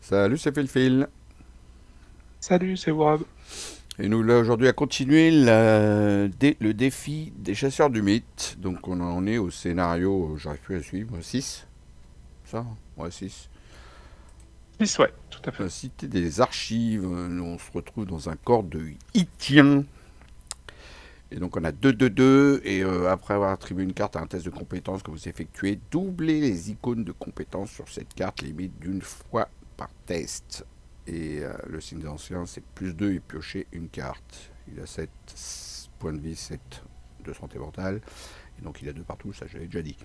Salut, c'est Phil. Salut, c'est Wab. Et nous, là, aujourd'hui, à continuer le défi des chasseurs du mythe. Donc, on en est au scénario, j'arrive plus à suivre, 6. Ça? Ouais, 6. 6, ouais, tout à fait. La cité des archives. Nous, on se retrouve dans un corps de Hitien. Et donc, on a 2-2-2. Et après avoir attribué une carte à un test de compétence que vous effectuez, doublez les icônes de compétence sur cette carte, limite d'une fois par test. Et le signe ancien, c'est +2 et piocher une carte. Il a 7 points de vie, 7 de santé mentale. Et donc il a 2 partout, ça j'avais déjà dit.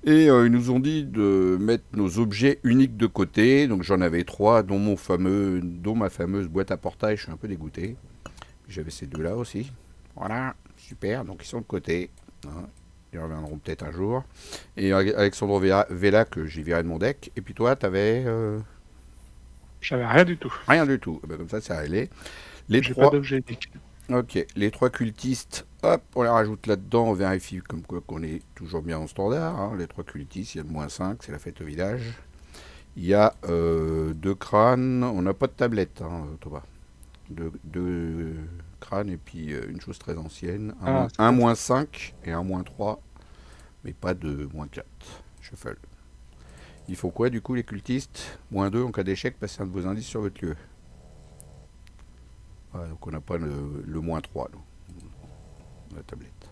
Et ils nous ont dit de mettre nos objets uniques de côté. Donc j'en avais 3, dont ma fameuse boîte à portail. Je suis un peu dégoûté. J'avais ces deux-là aussi. Voilà, super. Donc ils sont de côté. Hein. Ils reviendront peut-être un jour. Et Alexandre Vela, que j'ai viré de mon deck. Et puis toi, t'avais J'avais rien du tout. rien du tout. Ben, comme ça, c'est réglé. Les J'ai pas trois. d'objet unique. Ok, les 3 cultistes, hop, on les rajoute là-dedans, on vérifie comme quoi qu'on est toujours bien en standard. Hein. Les 3 cultistes, il y a le -5, c'est la fête au village. Il y a 2 crânes, on n'a pas de tablette, hein, Thomas. 2 crânes et puis une chose très ancienne, Ah, c'est un pour ça. -5 et un -3, mais pas de -4. Shuffle. Il faut quoi du coup les cultistes -2 en cas d'échec, passez un de vos indices sur votre lieu. Ouais, donc on n'a pas le -3, nous, la tablette.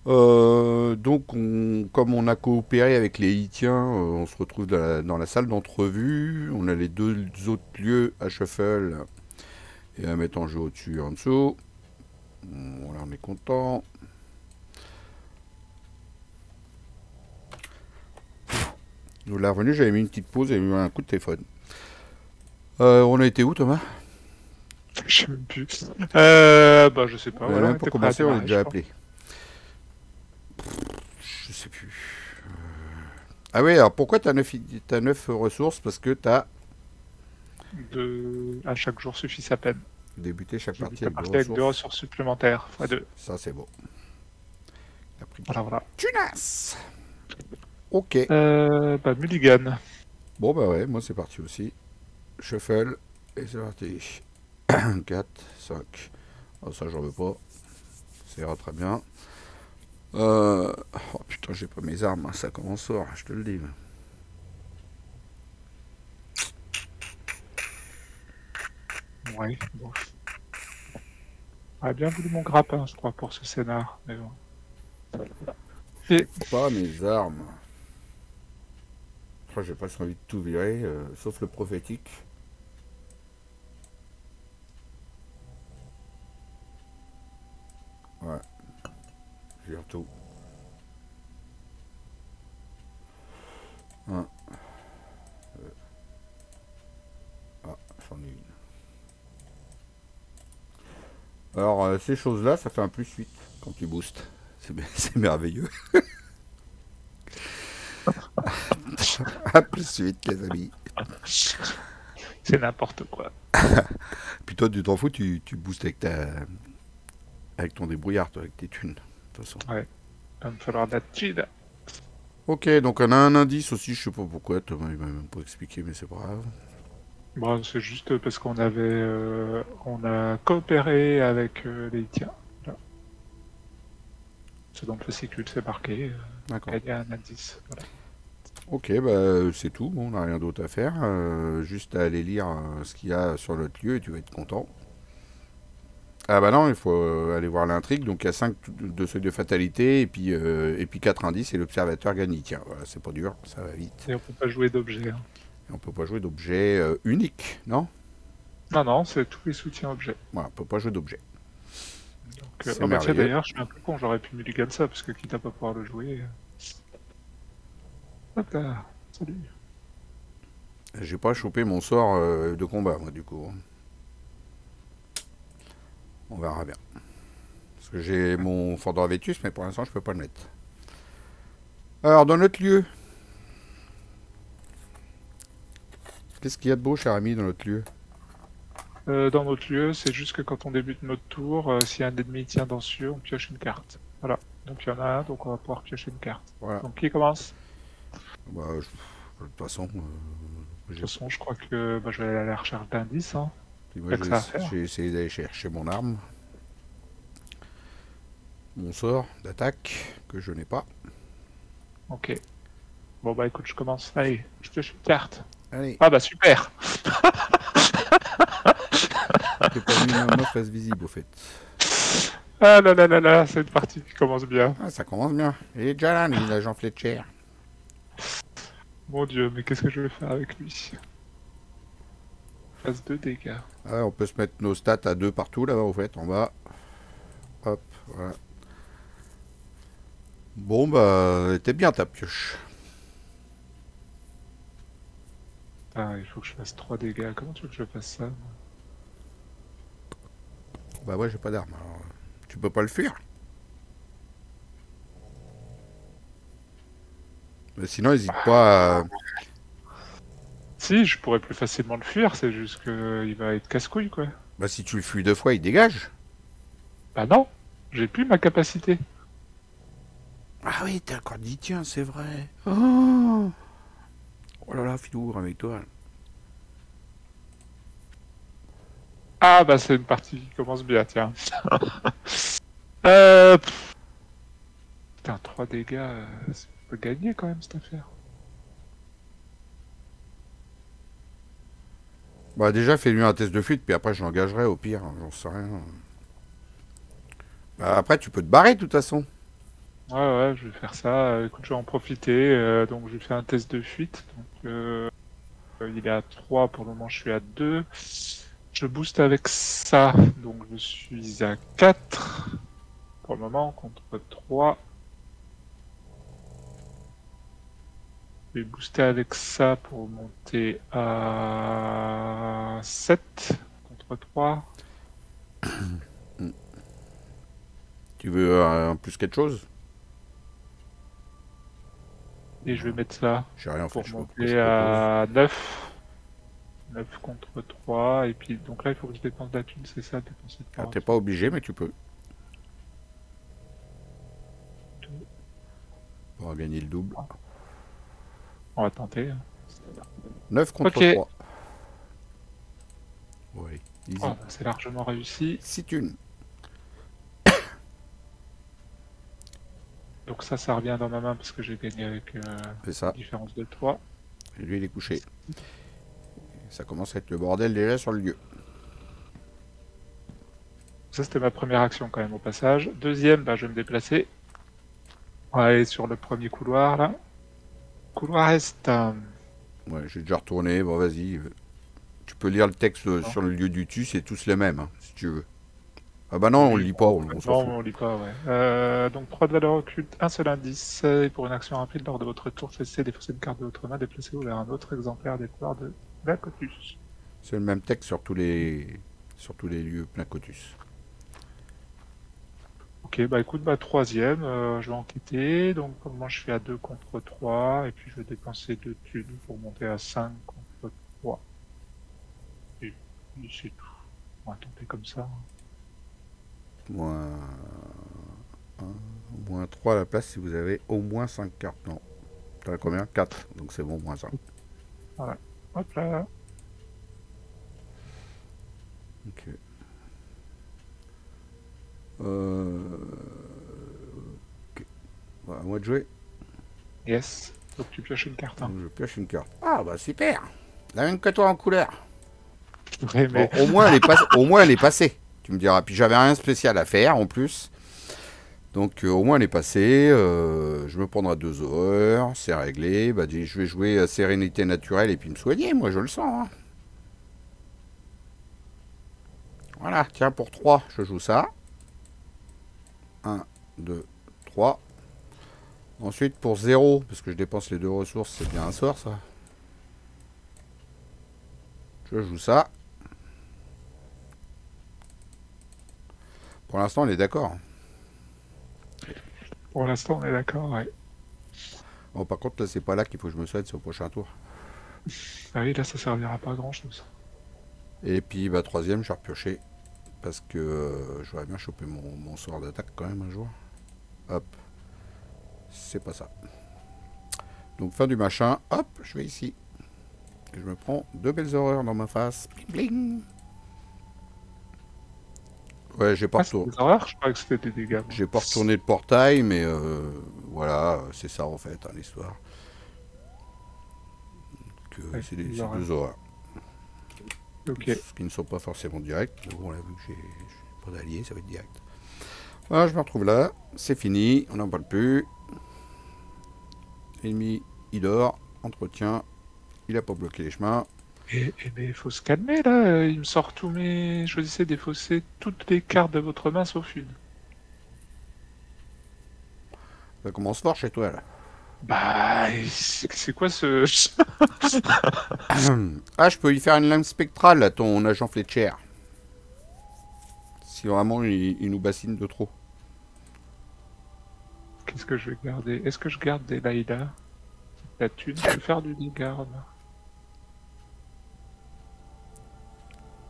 Comme on a coopéré avec les Hitiens, on se retrouve dans la salle d'entrevue. On a les 2 autres lieux à shuffle et à mettre en jeu au-dessus et en dessous. Voilà, on est content. Nous, la revenue, j'avais mis une petite pause et mis un coup de téléphone. On a été où, Thomas? Je sais même plus. Bah, je sais pas, On n'a voilà, on même pas était prêt à commencé, on est démarrer, je déjà crois. appelé. Je sais plus. Ah oui, alors pourquoi t'as 9 ressources? Parce que t'as À chaque jour suffit sa peine. débuté chaque Je débute partie la avec 2 partie avec 2 ressources. ressources supplémentaires, x2. Ça, c'est beau. Il a pris Voilà, voilà. tunas. Ok. Bah, Mulligan. Bon, bah ouais, moi c'est parti aussi. Shuffle. Et c'est parti. 4, 5. Oh, ça, j'en veux pas. Ça ira très bien. Oh putain, j'ai pas mes armes. Hein. Ça commence fort, je te le dis. Ouais, bon. J'aurais bien voulu mon grappin, je crois, pour ce scénar, mais bon. Et Pas mes armes. Oh, j'ai pas envie de tout virer, sauf le prophétique. Ouais, je vire tout. Un. Ah, j'en ai une. Alors, ces choses-là, ça fait un +8 quand tu boostes. C'est merveilleux. Un +8, les amis. c'est n'importe quoi. Puis toi, tu t'en fous, tu boostes avec ton débrouillard, toi, avec tes thunes. De toute façon. Ouais, il va me falloir de la thune. Ok, donc on a un indice aussi, je sais pas pourquoi, Thomas il m'a même pas expliqué, mais c'est pas grave. Bon, c'est juste parce on a coopéré avec les tiens. Voilà. C'est dans le fascicule, c'est marqué. D'accord. Gagner un indice. Voilà. Ok, bah c'est tout, on n'a rien d'autre à faire. Juste à aller lire ce qu'il y a sur notre lieu et tu vas être content. Ah bah non, il faut aller voir l'intrigue, donc il y a 5 de seuils de fatalité et puis 4 indices et l'observateur gagne. Tiens, voilà, c'est pas dur, ça va vite. Et on peut pas jouer d'objet. Hein. Et on peut pas jouer d'objet unique, non? Non, non, c'est tous les soutiens objets. Voilà, on peut pas jouer d'objet. Donc, C'est oh bah tiens, merveilleux. d'ailleurs, je suis un peu con, j'aurais pu mulligan ça, parce que quitte à pas pouvoir le jouer. Hop là, salut. J'ai pas chopé mon sort de combat, moi, du coup. On verra bien. Parce que j'ai mon Fandor Vétus, mais pour l'instant, je peux pas le mettre. Alors, dans notre lieu, qu'est-ce qu'il y a de beau, cher ami, dans notre lieu? Dans notre lieu, c'est juste que quand on débute notre tour, si un ennemi tient dans ce lieu, on pioche une carte. Voilà. Donc il y en a un, donc on va pouvoir piocher une carte. Voilà. Donc qui commence? Bah, de toute façon, De toute façon, je crois que je vais aller à la recherche d'indices. Hein. Puis moi, Pas que ça à faire. j'ai essayé d'aller chercher mon arme. Mon sort d'attaque, que je n'ai pas. Ok. Bon bah écoute, je commence. Allez, je pioche une carte. Allez, Ah bah super. j'ai pas vu ma face visible au fait. Ah là là là là, c'est une partie qui commence bien. Ah, ça commence bien. Il est déjà là, lui, l'agent Fletcher. Mon dieu, mais qu'est-ce que je vais faire avec lui? Phase 2 dégâts. Ah ouais, on peut se mettre nos stats à 2 partout là-bas au fait, en bas. Hop, voilà. Bon bah, elle était bien ta pioche. Ah, il faut que je fasse 3 dégâts. Comment tu veux que je fasse ça? Bah ouais, j'ai pas d'arme, alors tu peux pas le fuir. Mais sinon, n'hésite pas à... Si, je pourrais plus facilement le fuir, c'est juste qu'il va être casse-couille quoi. Bah si tu le fuis 2 fois, il dégage. Bah non, j'ai plus ma capacité. Ah oui, t'as encore dit tiens, c'est vrai. Oh, oh là là, Filou, avec toi. Ah bah c'est une partie qui commence bien, tiens. euh... Putain, 3 dégâts, ça peut gagner quand même cette affaire. Bah déjà, fais-lui un test de fuite, puis après je l'engagerai au pire, j'en sais rien. Bah après, tu peux te barrer de toute façon. Ouais, je vais faire ça. Écoute, je vais en profiter. Donc, je vais faire un test de fuite. Donc, il est à 3. Pour le moment, je suis à 2. Je booste avec ça. Donc, je suis à 4. Pour le moment, contre 3. Je vais booster avec ça pour monter à 7. Contre 3. Tu veux en plus quelque chose? Et je vais mettre ça J'ai rien fait, pour je sais pas pourquoi je monter propose. à 9. 9 contre 3. Et puis, donc là, il faut que je dépense de la thune, c'est ça, dépenser de Ah, points. t'es pas obligé, mais tu peux. Pour gagner le double. On va tenter. 9 contre Ok. 3. Oui, easy. Oh, c'est largement réussi. 6 thunes. Donc ça revient dans ma main parce que j'ai gagné avec C'est ça. différence de 3. Et lui, il est couché. Ça commence à être le bordel déjà sur le lieu. Ça, c'était ma première action quand même au passage. Deuxième, je vais me déplacer. On va aller sur le premier couloir là. Couloir est. Ouais, j'ai déjà retourné. Bon, vas-y. Tu peux lire le texte sur le lieu du tu, c'est tous les mêmes, hein, si tu veux. Ah bah non, on le lit pas, on s'en Non, fout. on lit pas, ouais. Donc 3 de valeur occulte, un seul indice. Et pour une action rapide lors de votre tour, cessez d'effacer une carte de votre main, déplacez-vous vers un autre exemplaire des couloirs de Blacotus. C'est le même texte sur tous les lieux plein cotus. Ok, écoute, troisième, je vais enquêter. Donc pour le moment, je suis à 2 contre 3. Et puis je vais dépenser 2 thunes pour monter à 5 contre 3. Et puis c'est tout. On va tenter comme ça. Moins 3 à la place si vous avez au moins 5 cartes. Non. T'en as combien? 4. Donc c'est bon, moins 5. Voilà. Hop là. Ok. Ok. Bah, à moi de jouer. Yes. Faut que tu pioches une carte. Hein. Donc, je pioche une carte. Ah bah super. La même que toi en couleur. Ouais, mais... Bon, au moins elle est passée. Tu me diras. Puis j'avais rien de spécial à faire en plus. Donc au moins elle est passée. Je me prendrai 2 heures. C'est réglé. Bah, je vais jouer à sérénité naturelle et puis me soigner. Moi je le sens. Hein. Voilà. Tiens, pour 3, je joue ça. 1, 2, 3. Ensuite pour 0, parce que je dépense les 2 ressources, c'est bien un sort ça. Je joue ça. Pour l'instant, on est d'accord. Pour l'instant, on est d'accord, ouais. Bon, par contre, là, c'est pas là qu'il faut que je me soigne, c'est au prochain tour. Ah oui, là, ça servira pas à grand chose. Et puis, troisième, je vais repiocher. Parce que j'aurais bien chopé mon sort d'attaque quand même un jour. Hop. C'est pas ça. Donc, fin du machin. Hop, je vais ici. Et je me prends 2 belles horreurs dans ma face. Bling bling. Ouais, j'ai pas Ah, c'est retourné. des horreurs? Je croyais que c'était des dégâts. Moi. J'ai pas retourné le portail, mais voilà, c'est ça en fait, hein, l'histoire. Que Ouais, c'est des c'est horreurs. 2 horreurs. Ok. Qui ne sont pas forcément directs. Mais bon, là, vu que j'ai pas d'alliés, ça va être direct. Voilà, je me retrouve là. C'est fini, on n'en parle plus. Ennemi, il dort. Entretien, il a pas bloqué les chemins. Mais il faut se calmer là. Il me sort tous mes. Choisissez défausser toutes les cartes de votre main sauf une. Ça commence fort chez toi là. Bah, c'est quoi ce. Ah, je peux y faire une lame spectrale à ton agent Fletcher. Si vraiment il nous bassine de trop. Qu'est-ce que je vais garder? Est-ce que je garde des Laïla? La thune, je peux faire du dégât là.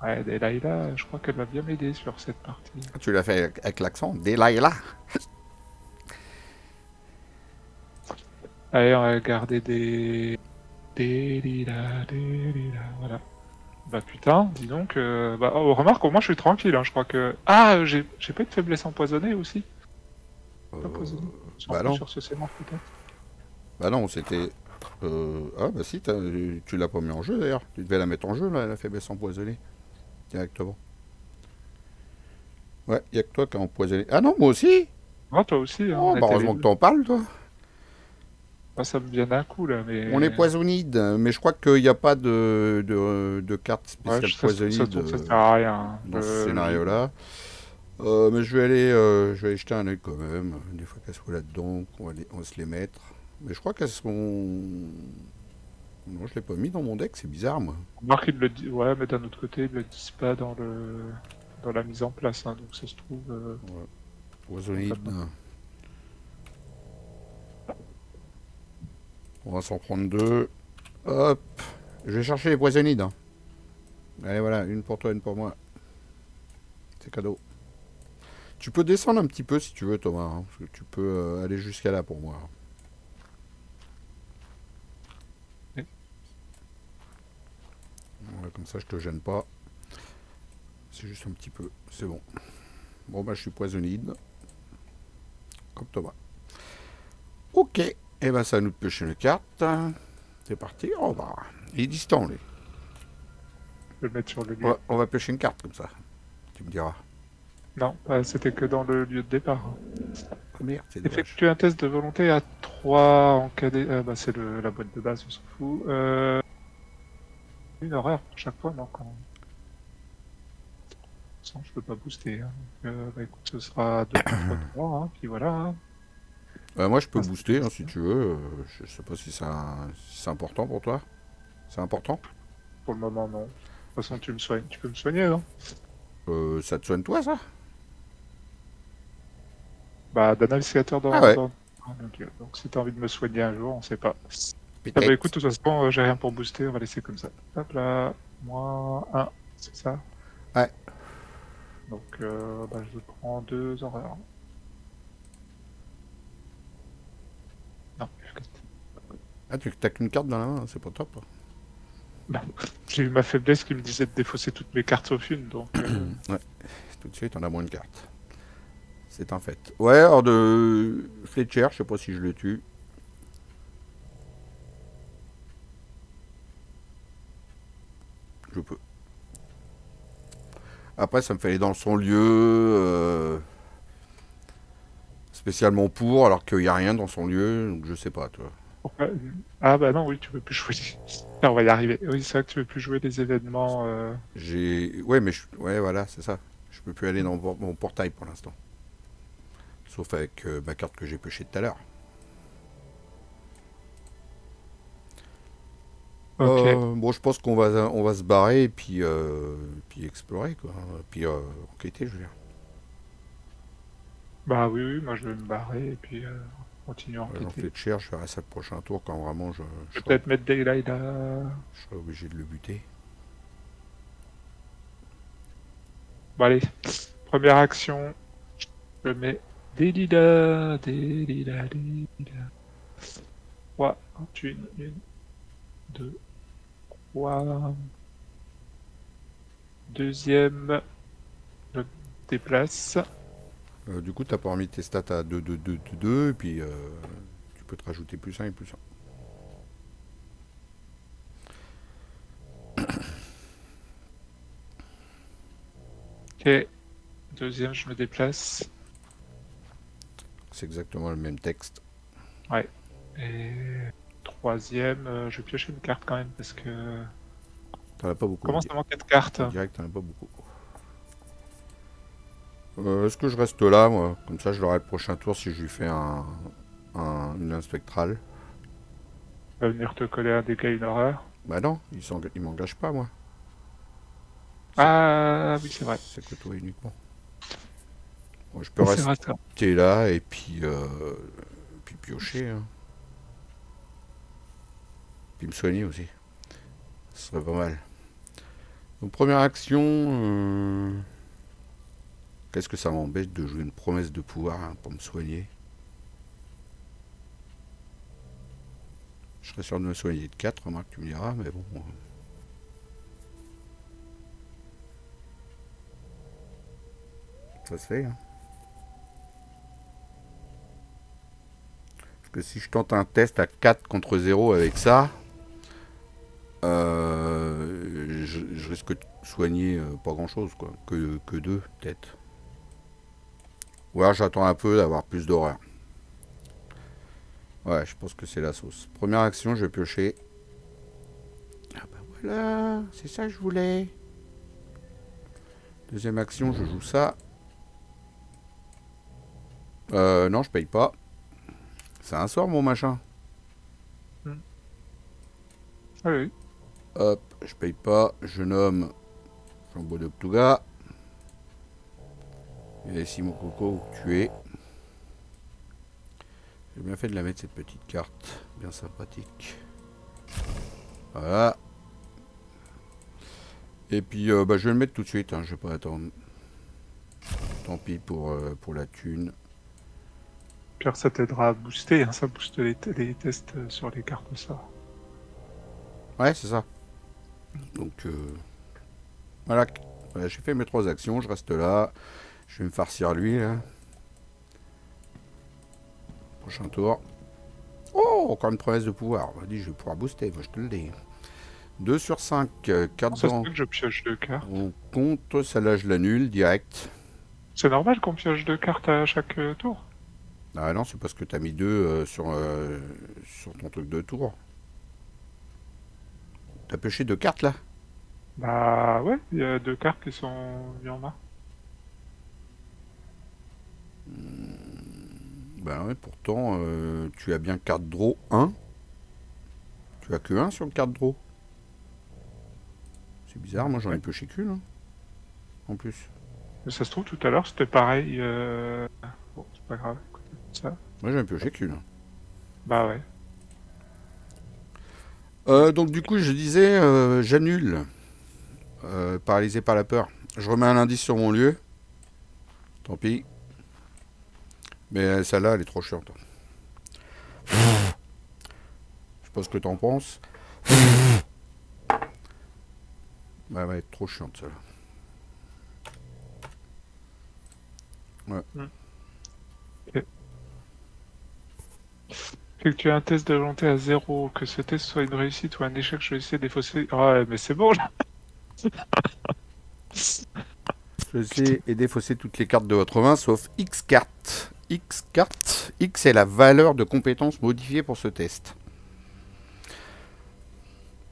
Ouais, des Laïla, je crois qu'elle va bien m'aider sur cette partie. Ah, tu l'as fait avec l'accent. Delilah. Allez, on va garder des Lila, voilà. Bah putain, dis donc. Bah, oh, remarque, au moins je suis tranquille, hein, je crois que. Ah, j'ai pas eu de faiblesse empoisonnée aussi? Pas empoisonnée. Bah Plus non. sur ce sément peut-être. Bah non, c'était... Ah bah si, tu l'as pas mis en jeu d'ailleurs. Tu devais la mettre en jeu, là, la faiblesse empoisonnée. Directement. Ouais, y a que toi qui a empoisonné. Ah non, moi aussi. Ah, toi aussi, hein, Oh, on bah était les heureusement que deux. t'en parles, toi. Ah, ça me vient d'un coup là, On est mais. poisonnide, mais je crois qu'il n'y a pas de carte Ouais, spéciale ça se poisonnide trouve, ça sert à rien. dans ce scénario-là. Mais je vais aller jeter un œil quand même. Des fois qu'elles soient là-dedans, on va se les mettre. Mais je crois qu'elles sont... Non, je l'ai pas mis dans mon deck, c'est bizarre, moi. Remarque, ils le disent. Ouais, mais d'un autre côté, ils le disent pas dans la mise en place, hein, donc ça se trouve. Ouais. Poisonnide. On va s'en prendre 2. Hop. Je vais chercher les poisonnides. Hein. Allez, voilà, une pour toi, une pour moi. C'est cadeau. Tu peux descendre un petit peu si tu veux, Thomas. Hein, parce que tu peux aller jusqu'à là pour moi. Oui. Voilà, comme ça, je te gêne pas. C'est juste un petit peu. C'est bon. Bon, bah, je suis poisonnide. Comme Thomas. Ok. Et ben, ça va nous pêcher une carte. C'est parti. Oh, bah, il est distant, lui. Je vais le mettre sur le lieu. On va pêcher une carte comme ça. Tu me diras. Non, c'était que dans le lieu de départ. Ah, merde, c'est dommage. Effectue un test de volonté à 3 en cas de... bah, c'est la boîte de base, on s'en fout. Une horreur pour chaque fois, non, quand même. Sans, je peux pas booster. Hein. Bah, écoute, ce sera 2 3 3, hein, puis voilà. Hein. Moi, je peux Ah, booster hein, si tu veux. Je sais pas si c'est important pour toi. C'est important. Pour le moment, non. De toute façon, tu peux me soigner, non? Ça te soigne toi, ça? Bah, d'un navigateur Ah ouais. donc si t'as envie de me soigner un jour, on sait pas. Ah bah Peut-être. écoute, de toute façon, j'ai rien pour booster, on va laisser comme ça. Hop là, moins 1, c'est ça? Ouais. Donc bah, je prends 2 horreurs. Non, Ah, tu t'as qu'une carte dans la main, c'est pas top. bah, j'ai eu ma faiblesse qui me disait de défausser toutes mes cartes sauf une, donc... Ouais. Tout de suite, on a moins de cartes. C'est un fait. Ouais, alors de Fletcher, je sais pas si je le tue. Je peux. Après, ça me fait aller dans son lieu. Spécialement pour, alors qu'il n'y a rien dans son lieu, donc je sais pas, toi. Pourquoi... Ah bah non, oui, tu peux plus jouer... Ah, on va y arriver. Oui, c'est vrai que tu peux plus jouer les événements... Ouais, mais ouais, voilà, c'est ça. Je peux plus aller dans mon portail pour l'instant. Sauf avec ma carte que j'ai pêchée tout à l'heure. Ok. Bon, je pense on va se barrer et puis explorer, quoi. Puis enquêter, je veux dire. Bah oui, oui, moi je vais me barrer et puis continuer à J'en enquêter. fais de cher, je ferai ça le prochain tour quand vraiment Je vais peut-être mettre Daylight là. je serai obligé de le buter. Bon allez, première action. Je mets des lilas, des lilas, des lilas. 3, 1, 2, 3. Deuxième, je déplace. Du coup, tu n'as pas remis tes stats à 2, 2, 2, 2, 2, et puis tu peux te rajouter plus 1 et plus 1. Ok. Deuxième, je me déplace. C'est exactement le même texte. Ouais. Et troisième, je vais piocher une carte quand même parce que. T'en as pas beaucoup. Comment ça manque de cartes? En direct, t'en as pas beaucoup. Est-ce que je reste là, moi? Comme ça, je l'aurai le prochain tour si je lui fais une lance spectrale. Va venir te coller un dégât, une horreur. Bah non, il m'engage pas, moi. Ah oui, c'est vrai. C'est que toi uniquement. Bon, je peux C'est vrai, ça. rester là et puis piocher. Hein. Puis me soigner aussi. Ce serait pas mal. Donc première action. Qu'est-ce que ça m'embête de jouer une promesse de pouvoir hein, pour me soigner? Je serais sûr de me soigner de 4, remarque, tu me diras, mais bon. Ça se fait. Hein. Parce que si je tente un test à 4 contre 0 avec ça, je risque de soigner pas grand chose, quoi. Que 2, peut-être. Ou alors j'attends un peu d'avoir plus d'horreur. Ouais, je pense que c'est la sauce. Première action, je vais piocher. Ah bah voilà, c'est ça que je voulais. Deuxième action, je joue ça. Non, je paye pas. C'est un sort, mon machin. Ah oui. Hop, je paye pas. Je nomme Flambeau de Ptuga. Et si mon coco tué. J'ai bien fait de la mettre cette petite carte. Bien sympathique. Voilà. Et puis, bah, je vais le mettre tout de suite. Hein, je vais pas attendre. Tant pis pour la thune. Pierre, ça t'aidera à booster. Hein, ça booste les tests sur les cartes ça. Ouais, c'est ça. Donc, voilà. Voilà, j'ai fait mes 3 actions. Je reste là. Je vais me farcir lui, là. Prochain tour. Oh, encore une promesse de pouvoir. On m'a dit, je vais pouvoir booster. Moi, je te le dis. 2 sur 5. 4 Ça se dans. peut que je pioche 2 cartes. On compte. Celle-là, je l'annule direct. C'est normal qu'on pioche 2 cartes à chaque tour? Ah non, c'est parce que t'as mis 2 sur ton truc de tour. T'as pêché 2 cartes, là? Bah ouais, il y a 2 cartes qui sont mises en main. Bah ouais, pourtant, tu as bien carte draw 1. Tu as que 1 sur le carte draw. C'est bizarre, moi j'en ai pioché qu'une. Hein, en plus. Mais ça se trouve, tout à l'heure, c'était pareil. Bon, c'est pas grave. Ça. Moi j'en ai pioché qu'une. Bah ouais. Donc du coup, je disais, j'annule. Paralysé par la peur. Je remets un indice sur mon lieu. Tant pis. Mais celle-là, elle est trop chiante. Je sais pas ce que t'en penses. Bah, elle va être trop chiante, celle-là. Ouais. Okay. Effectuer un test de volonté à 0. Que ce test soit une réussite ou un échec, je vais essayer de défausser. Ouais, mais c'est bon là. Choisissez et défausser toutes les cartes de votre main sauf X cartes. X cartes. X est la valeur de compétence modifiée pour ce test.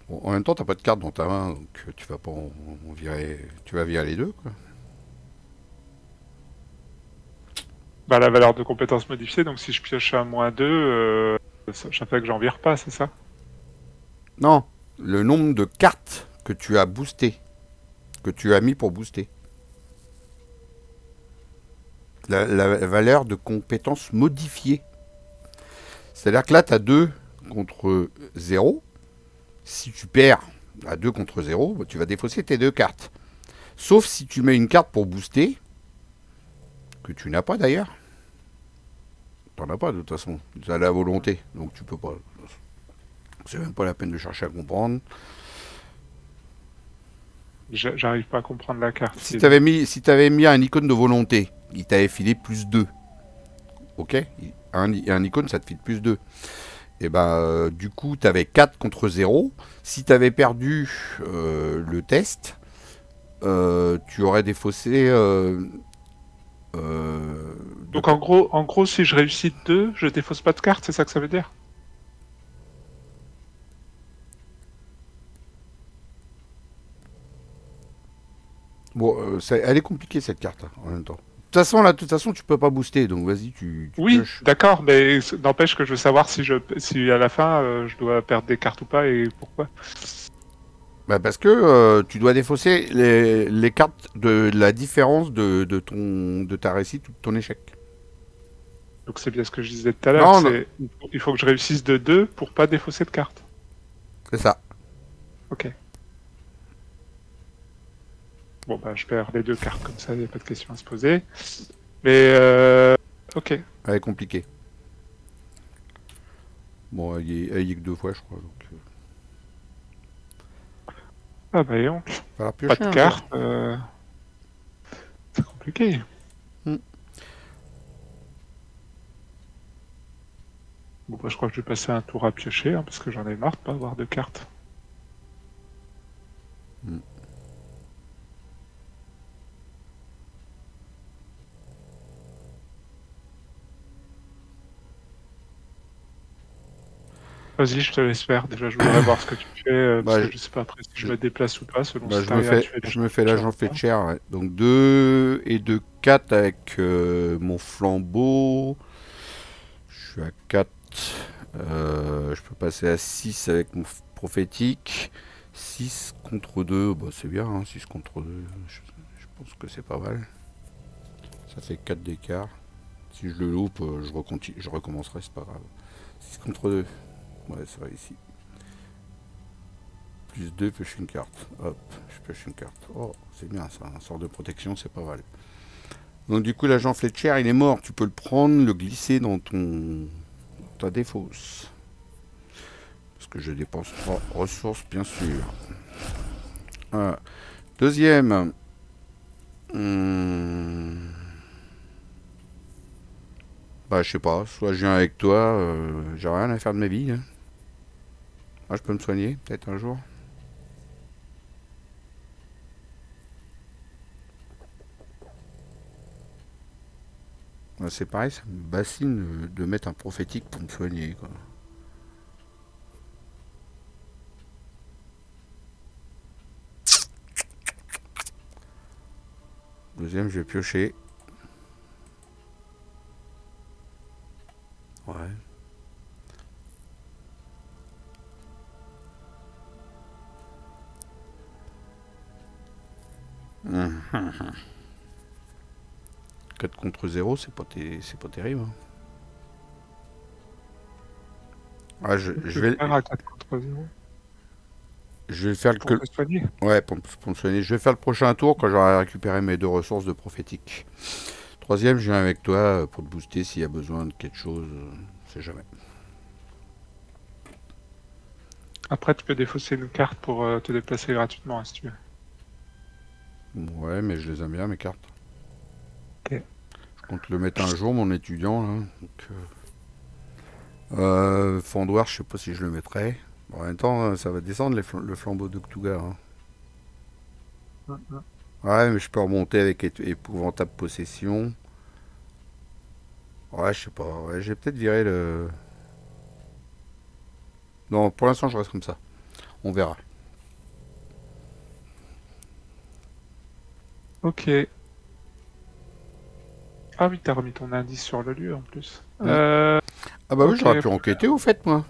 Bon, en même temps, t'as pas de carte dans ta main, donc tu vas pas en virer. Tu vas virer les deux, quoi. Bah la valeur de compétence modifiée, donc si je pioche un -2, ça fait que j'en vire pas, c'est ça? Non, le nombre de cartes que tu as boosté, que tu as mis pour booster. La valeur de compétence modifiée. C'est-à-dire que là, tu as 2 contre 0. Si tu perds à 2 contre 0, bah, tu vas défausser tes 2 cartes. Sauf si tu mets une carte pour booster, que tu n'as pas d'ailleurs. T'en as pas de toute façon. Tu as la volonté, donc tu peux pas. C'est même pas la peine de chercher à comprendre. J'arrive pas à comprendre la carte. Si t'avais mis un icône de volonté, il t'avait filé plus 2. Ok, un icône, ça te file plus 2. Et ben, du coup, t'avais 4 contre 0. Si t'avais perdu le test, tu aurais défaussé. Donc en gros, si je réussis 2, je défausse pas de carte, c'est ça que ça veut dire? Bon, elle est compliquée cette carte hein, en même temps. De toute façon, tu peux pas booster, donc vas-y, tu Oui, pioches. d'accord, mais n'empêche que je veux savoir si à la fin je dois perdre des cartes ou pas et pourquoi. Bah parce que tu dois défausser les cartes de la différence de ta réussite ou de ton échec. Donc c'est bien ce que je disais tout à l'heure, Non, non, il faut que je réussisse de 2 pour pas défausser de cartes. c'est ça. Ok. Bon bah je perds les 2 cartes comme ça, il n'y a pas de question à se poser. Mais ok. Elle est compliquée. Bon, elle y est que 2 fois, je crois. Donc, Ah bah donc, va la pas piocher de un jour. cartes, c'est compliqué. Hmm. Bon bah je crois que je vais passer un tour à piocher, hein, parce que j'en ai marre de pas avoir de cartes. Hmm. Vas-y, je te laisse faire. Déjà, je voudrais voir ce que tu fais, parce Bah, que je sais pas après si je me déplace ou pas, selon bah, si t'arrives à tuer des je me fais l'agent gens. Fletcher. Ouais. Donc 2 et 2, 4 avec mon flambeau. Je suis à 4. Je peux passer à 6 avec mon prophétique. 6 contre 2, bah, c'est bien, hein, 6 contre 2. Je pense que c'est pas mal. Ça fait 4 d'écart. Si je le loupe, je recommencerai, c'est pas grave. 6 contre 2. Ouais, ça va ici. Plus 2, pioche une carte. Hop, je pioche une carte. Oh, c'est bien ça, un sort de protection, c'est pas mal. Donc du coup, l'agent Fletcher, il est mort. Tu peux le prendre, le glisser dans ta défausse. Parce que je dépense 3 ressources, bien sûr. Deuxième. Bah, je sais pas. Soit je viens avec toi. J'ai rien à faire de ma vie. Hein. Ah, je peux me soigner, peut-être un jour. C'est pareil, ça me bassine de mettre un prophétique pour me soigner. Quoi. Deuxième, je vais piocher. Ouais. Mmh. 4 contre 0, c'est pas terrible. Hein. Ah, je vais, Faire à 4 contre 0 je vais faire pour te soigner. Ouais, pour me soigner. Je vais faire le prochain tour quand j'aurai récupéré mes 2 ressources de prophétique. Troisième, je viens avec toi pour te booster s'il y a besoin de quelque chose. On sait jamais. Après, tu peux défausser une carte pour te déplacer gratuitement, hein, si tu veux. Ouais, mais je les aime bien, mes cartes. Ok. Je compte le mettre un jour, mon étudiant. Là. Donc, Fondoir, je sais pas si je le mettrai. Bon, en même temps, ça va descendre le flambeau de Cthulhu. Hein. Ouais, mais je peux remonter avec épouvantable possession. Ouais, je sais pas. Ouais, j'ai peut-être viré le... Non, pour l'instant, je reste comme ça. On verra. Ok. Ah oui, t'as remis ton indice sur le lieu en plus. Ah bah oui, Ok. j'aurais pu enquêter au fait, moi.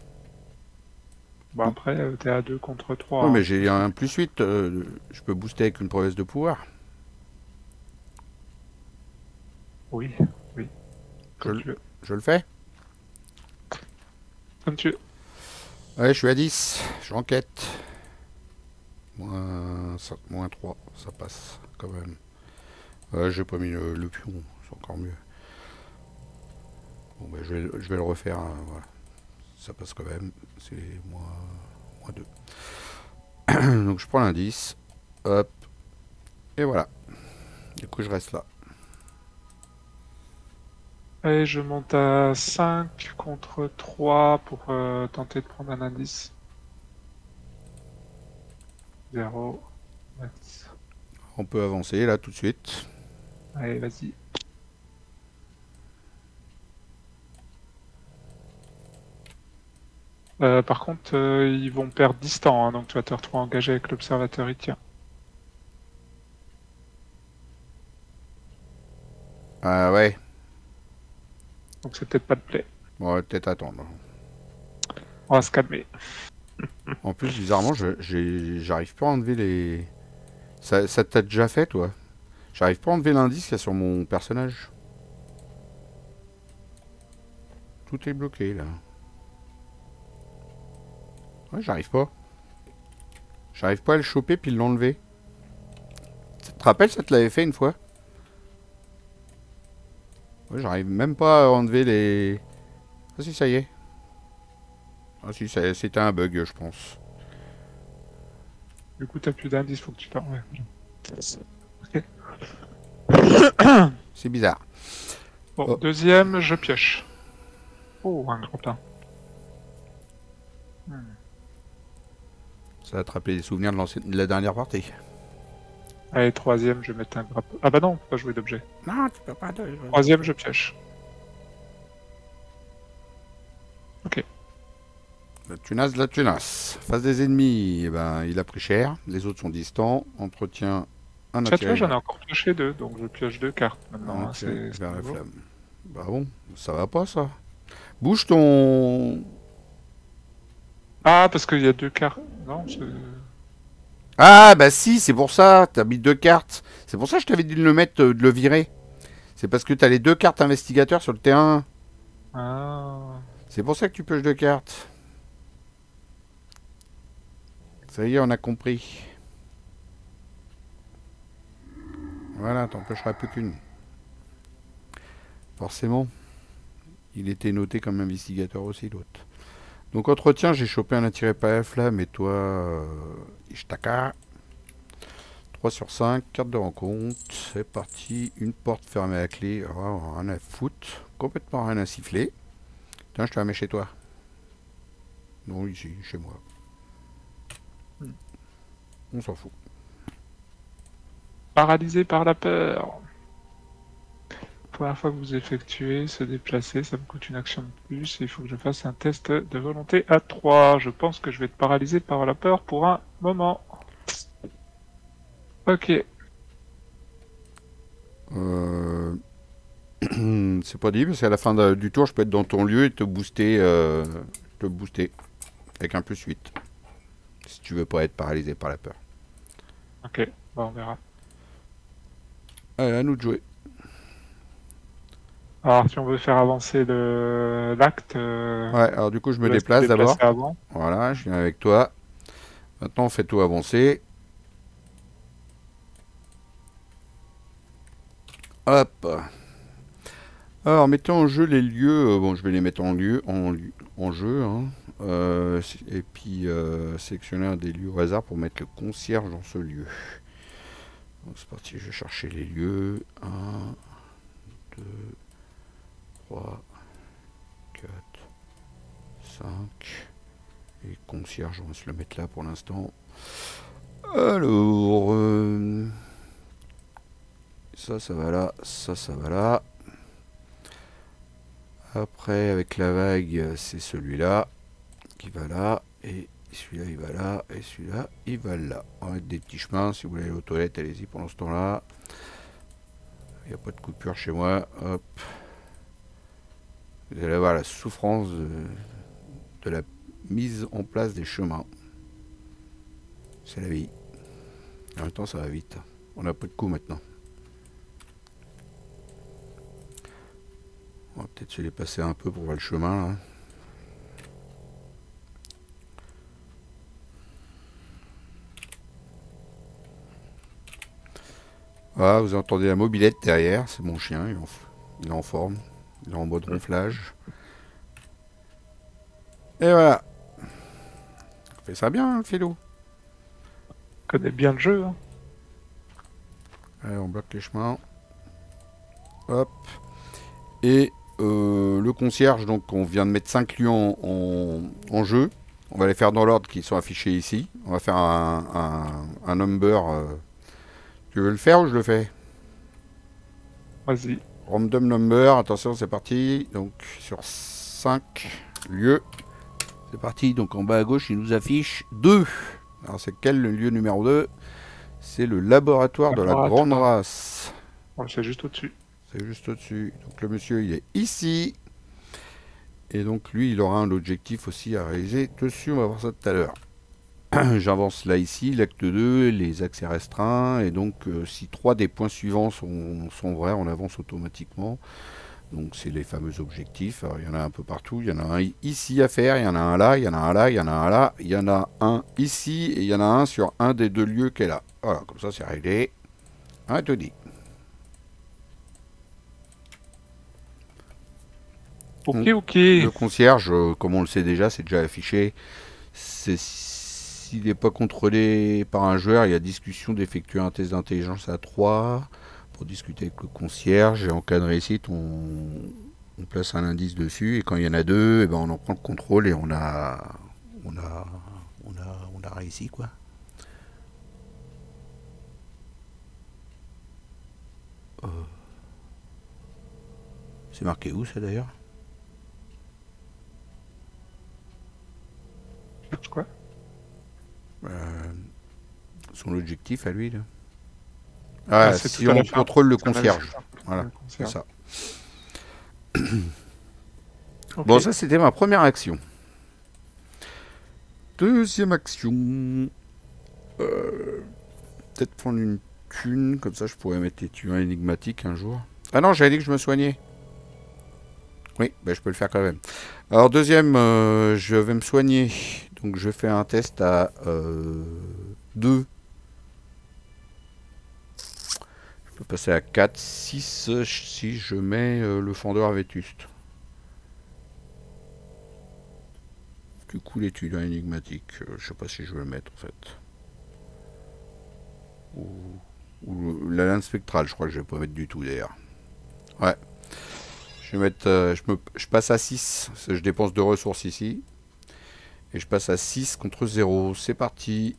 Bon, après, t'es à 2 contre 3. Ouais, Hein, mais j'ai un plus 8. Je peux booster avec une promesse de pouvoir. Oui, oui. Je, Comme tu veux. je le fais. Comme tu veux. Ouais, je suis à 10. J'enquête. Moins 3, ça passe quand même. Ouais, j'ai pas mis le pion, c'est encore mieux. Bon, bah, je vais le refaire. Hein, voilà. Ça passe quand même. C'est moins 2. Donc je prends l'indice. Hop, Et voilà. Du coup, je reste là. Allez, je monte à 5 contre 3 pour tenter de prendre un indice. 0, max. On peut avancer là tout de suite. Allez, vas-y. Par contre, ils vont perdre distant, hein, donc tu vas te retrouver engagé avec l'observateur Itien. Ah ouais. Donc c'est peut-être pas de play. Bon, on va peut-être attendre. On va se calmer. En plus, bizarrement, j'arrive pas à enlever les... Ça t'a déjà fait, toi? J'arrive pas à enlever l'indice qu'il y a sur mon personnage. Tout est bloqué, là. Ouais, j'arrive pas. J'arrive pas à le choper puis l'enlever. Tu te rappelles, ça te l'avait fait une fois? Ouais, j'arrive même pas à enlever les... Ah si, ça y est. Ah si, c'était un bug, je pense. Du coup, t'as plus d'indices, faut que tu parles. Ouais. C'est bizarre. Bon, Oh. deuxième, je pioche. Oh, un gros plein. Ça va te rappeler des souvenirs de la dernière partie. Allez, troisième, je vais mettre un grappe. Ah bah non, on peut pas jouer d'objet. Non, tu peux pas... Troisième, je pioche. Ok. La tunasse. Face des ennemis, eh ben, il a pris cher. Les autres sont distants. Entretient un Tiens, tu vois, attiré j'en ai encore pioché 2, donc je pioche 2 cartes maintenant. Hein, c'est vers la nouveau. flamme. Bah bon, ça va pas ça. Bouge ton... Ah, parce qu'il y a 2 cartes. Non, c'est... Ah bah si, c'est pour ça. T'as mis 2 cartes. C'est pour ça que je t'avais dit de le mettre, de le virer. C'est parce que t'as les 2 cartes investigateurs sur le terrain. Ah. C'est pour ça que tu pioches 2 cartes. Ça y est, on a compris. Voilà, t'en piocheras plus qu'une. Forcément. Il était noté comme investigateur aussi, l'autre. Donc, entretien, j'ai chopé un attiré par la flamme. Et toi, Ishtaka. 3 sur 5, carte de rencontre. C'est parti. Une porte fermée à clé. Oh, rien à foutre. Complètement rien à siffler. Tiens, je te la mets chez toi. Non, ici, chez moi. On s'en fout. Paralysé par la peur. Première fois que vous effectuez, se déplacer, ça me coûte une action de plus. Il faut que je fasse un test de volonté à 3. Je pense que je vais être paralysé par la peur pour un moment. Ok. C'est pas dit, parce qu'à la fin du tour, je peux être dans ton lieu et te booster, avec un +8. Si tu veux pas être paralysé par la peur. Ok, bon, on verra. Allez, à nous de jouer. Alors, si on veut faire avancer l'acte, Ouais, alors du coup, je me on laisse déplace d'abord. déplacer avant. Voilà, je viens avec toi. Maintenant, on fait tout avancer. Hop. Alors, mettez en jeu les lieux. Bon, je vais les mettre en jeu. Hein. Et puis, sélectionner un des lieux au hasard pour mettre le concierge dans ce lieu. Donc, c'est parti, je vais chercher les lieux. 1, 2, 3, 4, 5. Et concierge, on va se le mettre là pour l'instant. Alors, ça va là, ça va là. Après, avec la vague, c'est celui-là qui va là. Et celui-là, il va là. Et celui-là, il va là. On va mettre des petits chemins. Si vous voulez aller aux toilettes, allez-y pendant ce temps-là. Il n'y a pas de coupure chez moi. Hop. Vous allez voir la souffrance de la mise en place des chemins. C'est la vie. En même temps, ça va vite. On a pas de coups maintenant. On va peut-être se les passer un peu pour voir le chemin là. Voilà, vous entendez la mobilette derrière, c'est mon chien, il est en forme, il est en mode ronflage. Et voilà. On fait ça bien, le Philo. On connaît bien le jeu. Hein. Allez, on bloque les chemins. Hop. Et le concierge, donc on vient de mettre 5 lieux en jeu. On va les faire dans l'ordre qui sont affichés ici. On va faire un number. Tu veux le faire ou je le fais? Vas-y. Random number, attention, c'est parti. Donc sur 5 lieux. C'est parti. Donc en bas à gauche, il nous affiche 2. Alors c'est quel le lieu numéro 2? C'est le laboratoire de la grande race. Bon, c'est juste au-dessus. C'est juste au-dessus. Donc le monsieur, il est ici. Et donc lui, il aura un objectif aussi à réaliser dessus. On va voir ça tout à l'heure. J'avance là ici, l'acte 2, les accès restreints. Et donc si 3 des points suivants sont vrais, on avance automatiquement. Donc c'est les fameux objectifs. Alors, il y en a un peu partout. Il y en a un ici à faire, il y en a un là, il y en a un là, il y en a un là. Il y en a un ici et il y en a un sur un des 2 lieux qu'elle a. Voilà, comme ça c'est réglé. Un tout dit. Ok, Donc, ok. le concierge, comme on le sait déjà, c'est déjà affiché. S'il n'est pas contrôlé par un joueur, il y a discussion d'effectuer un test d'intelligence à 3 pour discuter avec le concierge. Et en cas de réussite, on place un indice dessus. Et quand il y en a 2, eh ben on en prend le contrôle et on a réussi, quoi. C'est marqué où ça d'ailleurs? Quoi? Son objectif à lui là. Ah, c'est si tout à on la fin. contrôle le Ça, concierge. Voilà, le c'est concierge. ça. Ok. Bon, ça c'était ma première action. Deuxième action. Peut-être prendre une thune, comme ça je pourrais mettre des tueurs énigmatiques un jour. Ah non, j'avais dit que je me soignais. Oui, ben je peux le faire quand même. Alors deuxième, je vais me soigner. Donc je fais un test à 2. Je peux passer à 4, 6 si je mets le fendeur vétuste. Du coup l'étudiant énigmatique, je sais pas si je veux le mettre en fait. Ou la lame spectrale, je crois que je vais pas mettre du tout d'ailleurs. Ouais. Je vais mettre, je passe à 6, je dépense 2 ressources ici. Et je passe à 6 contre 0. C'est parti.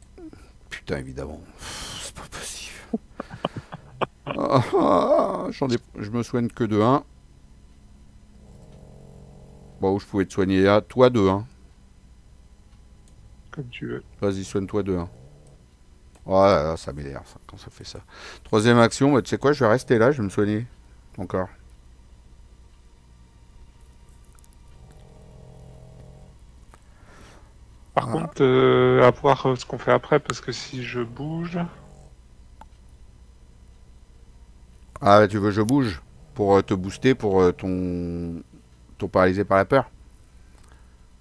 Putain, évidemment. C'est pas possible. Je me soigne que de 1. Bon, je pouvais te soigner à toi de 1. Comme tu veux. Vas-y, soigne-toi de 1. Oh là là, ça m'énerve quand ça fait ça. Troisième action, bah, tu sais quoi, je vais rester là, je vais me soigner. Encore. Par contre, à voir ce qu'on fait après, parce que si je bouge... Ah, tu veux que je bouge pour te booster pour ton paralysé par la peur?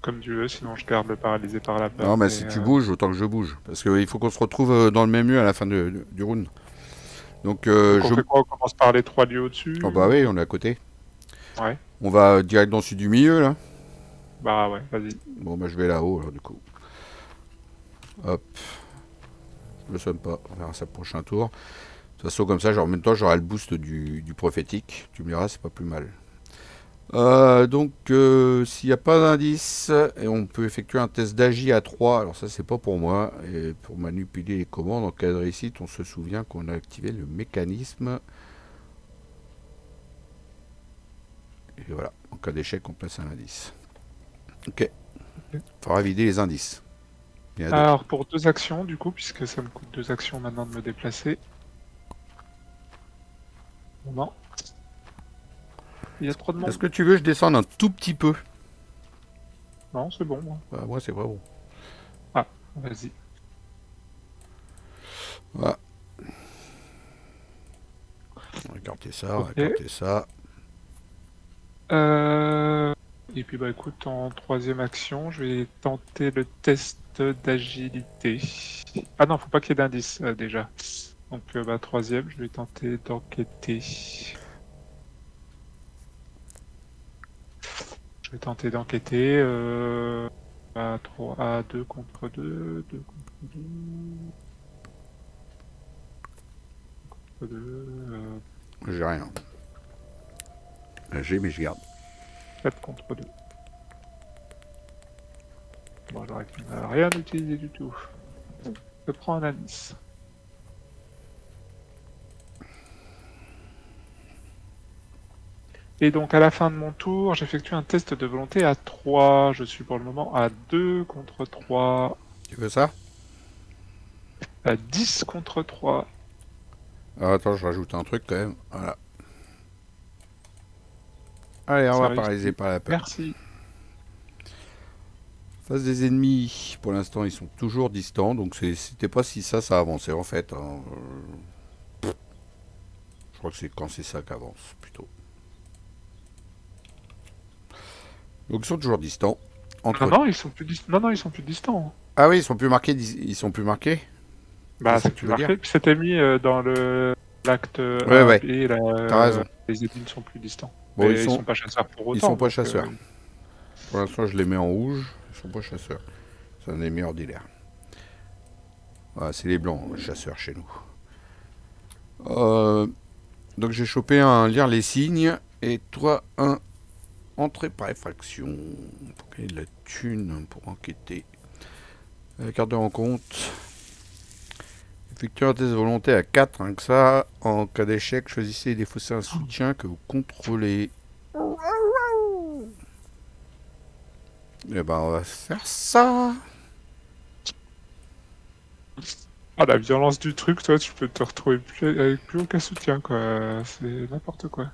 Comme tu veux, sinon je garde le paralysé par la peur. Non, mais si tu bouges, autant que je bouge. Parce qu'il faut qu'on se retrouve dans le même lieu à la fin du round. Donc, Donc on fait quoi? On commence par les 3 lieux au-dessus? Oh bah oui, on est à côté. Ouais. On va direct dans celui du milieu, là. Bah ouais, vas-y. Bon, bah je vais là-haut, alors, du coup. Hop. Je me soigne pas. On verra ça prochain tour. De toute façon, comme ça, genre, en même temps, j'aurai le boost du prophétique. Tu me diras, c'est pas plus mal. Donc, s'il n'y a pas d'indice, et on peut effectuer un test d'agi à 3. Alors ça, c'est pas pour moi. Et pour manipuler les commandes, en cas de réussite, on se souvient qu'on a activé le mécanisme. Et voilà, en cas d'échec, on place un indice. Ok. Faudra vider les indices. Alors pour 2 actions, du coup, puisque ça me coûte 2 actions maintenant de me déplacer. Non. Il y a trop de monde. Est-ce que tu veux que je descende un tout petit peu? Non, c'est bon, moi. Bah, moi, c'est pas bon. Ah, vas-y. Voilà. On va écarter ça, on va Ok. écarter ça. Et puis bah écoute, en troisième action, je vais tenter le test d'agilité. Ah non, faut pas qu'il y ait d'indice déjà. Donc bah troisième, je vais tenter d'enquêter. Je vais tenter d'enquêter à 3, à 2 contre 2, 2 contre 2. contre 2. J'ai rien. J'ai, mais je garde. 4 contre 2. Bon, j'aurais pu rien utiliser du tout. Je prends un indice. Et donc à la fin de mon tour, j'effectue un test de volonté à 3. Je suis pour le moment à 2 contre 3. Tu veux ça? À 10 contre 3. Ah, attends, je rajoute un truc quand même. Voilà. Allez, on Ça va réussit. paralyser par la peur. Merci. Face des ennemis, pour l'instant, ils sont toujours distants. Donc, c'était pas si ça avançait en fait. Hein. Je crois que c'est quand c'est ça qu'avance plutôt. Donc, ils sont toujours distants. Entre... Non, ils sont plus distants. Non, ils sont plus distants. Ah oui, ils sont plus marqués. Ils sont plus marqués. Bah, C'est ça c'est que tu plus veux dire? marqué. Puis c'était mis dans l'acte Ouais, 1 ouais. et T'as raison. les ennemis sont plus distants. Bon, Mais ils sont pas chasseurs pour autant. Ils sont pas donc, chasseurs. Pour l'instant, je les mets en rouge. Ils sont pas chasseurs. C'est un ennemi ordinaire. Voilà, c'est les blancs, les chasseurs chez nous. Donc j'ai chopé un lire les signes et toi un entrée par effraction pour gagner de la thune pour enquêter. Carte de rencontre. Effectuez un test de volonté à 4, hein, que ça. En cas d'échec, choisissez et défaussez un soutien que vous contrôlez. Et ben on va faire ça. Ah, la violence du truc, toi, tu peux te retrouver avec plus aucun soutien, quoi. C'est n'importe quoi.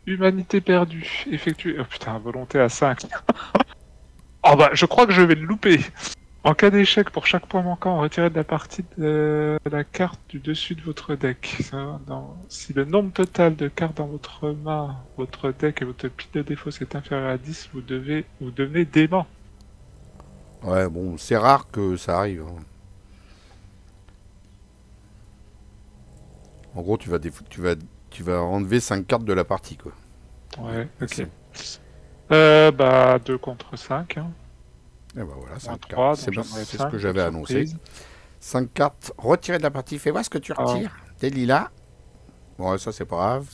Humanité perdue. Effectuée. Oh putain, volonté à 5. Oh bah, je crois que je vais le louper. En cas d'échec, pour chaque point manquant, retirez de la partie de la carte du dessus de votre deck. Si le nombre total de cartes dans votre main, votre deck et votre pile de défaut est inférieur à 10, vous devenez dément. Ouais, bon, c'est rare que ça arrive. Hein. En gros, tu vas enlever 5 cartes de la partie, quoi. Ouais, ok. C'est- Bah, 2 contre 5. Hein. Et ben voilà, Moins 5 3, cartes. donc j'en enlève C'est ce 5, que j'avais donc annoncé. surprise. 5 cartes retirées de la partie. Fais voir ce que tu Ah. retires. Des lilas. Bon, ça, c'est pas grave.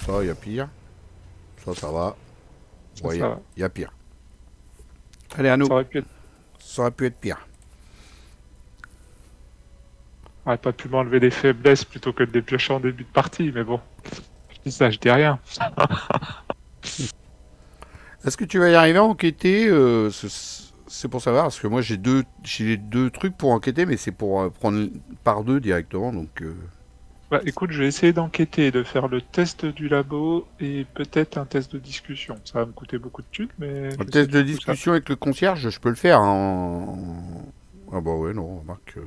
Ça, il y a pire. Ça va. Ça, Ouais, ça va. il y a pire. Allez, à nous. Ça aurait pu être... Ça aurait pu être pire. aurait pas pu m'enlever des faiblesses plutôt que de les piocher en début de partie, mais bon. Je dis ça, je dis rien. Est-ce que tu vas y arriver à enquêter c'est pour savoir, parce que moi j'ai deux trucs pour enquêter, mais c'est pour prendre par deux directement, donc... Bah écoute, je vais essayer d'enquêter, de faire le test du labo et peut-être un test de discussion. Ça va me coûter beaucoup de thunes, mais... Un test de discussion avec le concierge, je peux le faire. Ah bah ouais, non, remarque...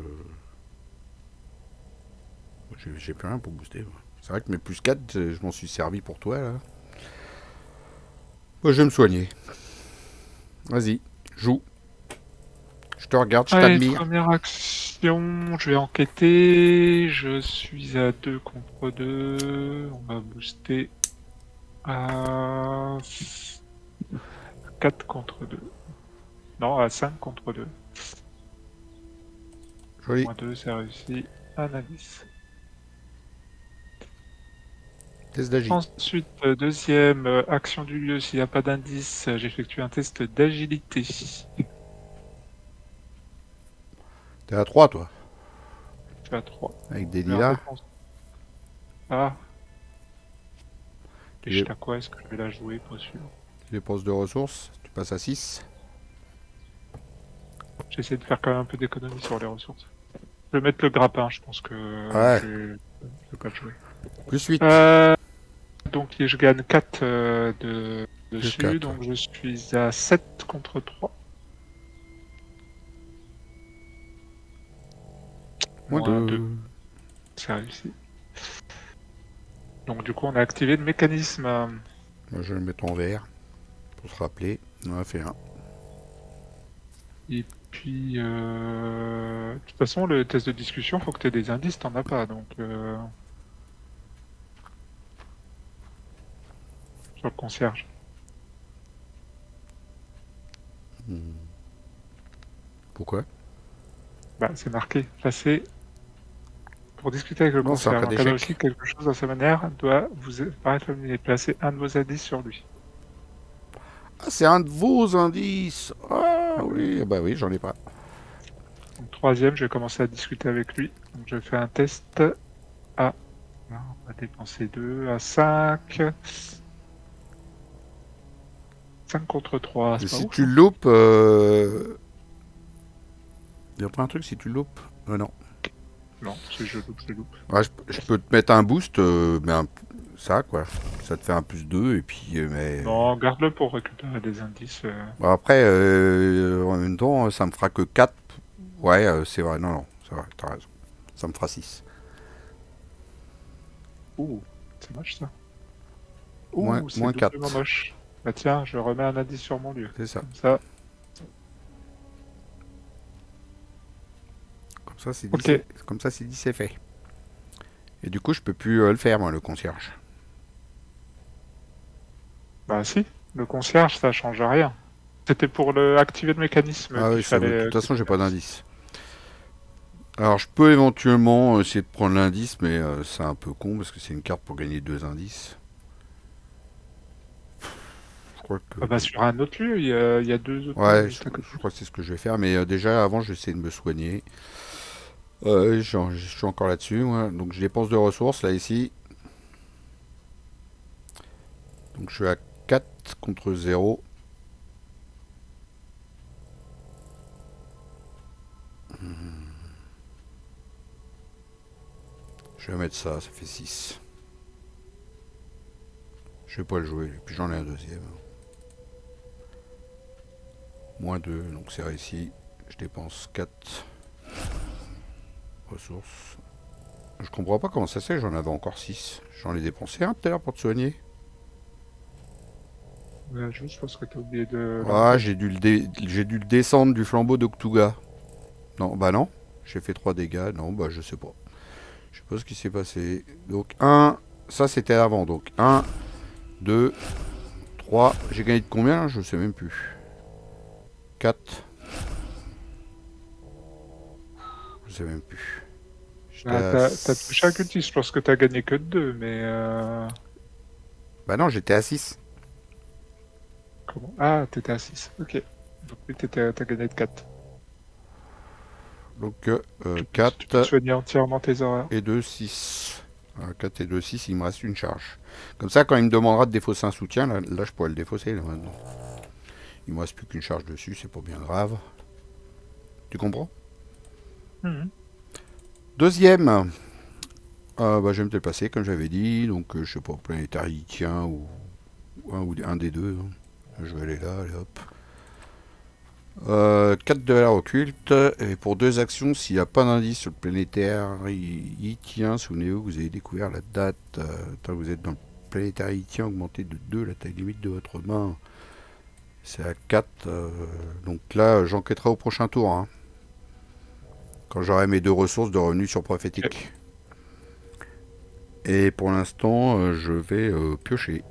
J'ai plus rien pour booster. C'est vrai que mes plus 4, je m'en suis servi pour toi, là. Moi, je vais me soigner. Vas-y, joue. Je te regarde, je Allez, t'admire. première action, je vais enquêter. Je suis à 2 contre 2. On va booster à 4 contre 2. Non, à 5 contre 2. Joli. Moins 2, c'est réussi. Un indice. Test d'agile. Ensuite, deuxième action du lieu, s'il n'y a pas d'indice, j'effectue un test d'agilité. T'es à 3, toi. Je suis à 3. Avec des lilas. Ah. Et Tu je sais à quoi est-ce que je vais la jouer, pas sûr. Tu dépenses de ressources. Tu passes à 6. J'essaie de faire quand même un peu d'économie sur les ressources. Je vais mettre le grappin, je pense que Ouais. je vais pas le jouer. Plus 8. Donc je gagne 4 dessus, 4, donc je suis à 7 contre 3. Moins 2. C'est réussi. Donc du coup on a activé le mécanisme. Moi, je vais le mettre en vert. Pour se rappeler. On en a fait un. Et puis de toute façon le test de discussion, faut que tu aies des indices, t'en as pas, donc sur le concierge. Pourquoi? Bah c'est marqué, passer Pour discuter avec le Non, c'est un concierge, cas encadrez d'échec. aussi quelque chose à sa manière doit vous paraître familier. Placez un de vos indices sur lui. Ah, c'est un de vos indices. Ah Ah, oui, bah oui, j'en ai pas. donc, troisième, je vais commencer à discuter avec lui. Donc, je fais un test à... On va dépenser 2 à 5. 5 contre 3, Mais c'est pas si ouf. tu Hein. loupes... Il y a pas un truc si tu loupes non. Non, si je loupe, je loupe. Ouais, je peux te mettre un boost, mais ça quoi. Ça te fait un plus 2 et puis... mais... Non, garde-le pour récupérer des indices. Bon, après, en même temps, ça me fera que 4. Ouais, c'est vrai, non, non, c'est vrai, t'as raison. Ça me fera 6. Ouh, c'est moche ça. Moins, Ouh, c'est moins doublement 4, moche. Bah tiens, je remets un indice sur mon lieu. c'est ça. Comme ça. Comme ça, c'est dit, Ok. comme ça, c'est dit, c'est fait. Et du coup, je peux plus le faire, moi, le concierge. Bah si, le concierge, ça change rien. C'était pour activer le mécanisme Ah qu'il oui, ça, de fallait toute que façon, tu j'ai pas fasses. d'indice. Alors, je peux éventuellement essayer de prendre l'indice, mais c'est un peu con parce que c'est une carte pour gagner 2 indices. Je crois que. Ah bah sur un autre lieu, il y a 2 autres lieux Ouais, juste à côté. je crois que c'est ce que je vais faire, mais déjà, avant, je vais essayer de me soigner. Je suis encore là-dessus, moi. Donc, je dépense de ressources, là, ici. Donc, je suis à 4 contre 0. Je vais mettre ça, ça fait 6. Je vais pas le jouer, puis j'en ai un deuxième. Moins 2, donc c'est réussi. Je dépense 4 ressources. Je comprends pas comment ça se fait, j'en avais encore 6. J'en ai dépensé un tout à l'heure pour te soigner. Ouais, juste parce que t'as oublié de Ah, l'enlever. j'ai dû le descendre du flambeau d'Octuga. Non, bah non. J'ai fait 3 dégâts. Non, bah je sais pas. Je sais pas ce qui s'est passé. Donc 1, ça c'était avant. Donc 1, 2, 3. J'ai gagné de combien? Je sais même plus. 4. Je sais même plus. J'étais Bah, à... t'as touché un cultiste, je pense que t'as gagné que 2, mais... Bah non, j'étais à 6. Comment? Ah, t'étais à 6, ok. Donc oui, t'as gagné de 4. Donc Tu peux 4 soigner entièrement tes horreurs. et 2, 6. 4 et 2, 6, il me reste une charge. Comme ça, quand il me demandera de défausser un soutien, là je pourrais le défausser là, maintenant. Il me reste plus qu'une charge dessus, c'est pas bien grave. Tu comprends? Mhm. Deuxième. Bah, je vais me déplacer, comme j'avais dit. Donc, je sais pas, planétaire tient ou un des deux. Hein. Je vais aller là, allez hop. 4 de l'art occulte. Et pour 2 actions, s'il n'y a pas d'indice sur le planétaire tient, souvenez-vous, vous avez découvert la date. Tant que vous êtes dans le planétaire tient, augmenté de 2 la taille limite de votre main. C'est à 4. Donc là, j'enquêterai au prochain tour. Hein, quand j'aurai mes 2 ressources de revenus sur prophétique. Okay. Et pour l'instant, je vais piocher.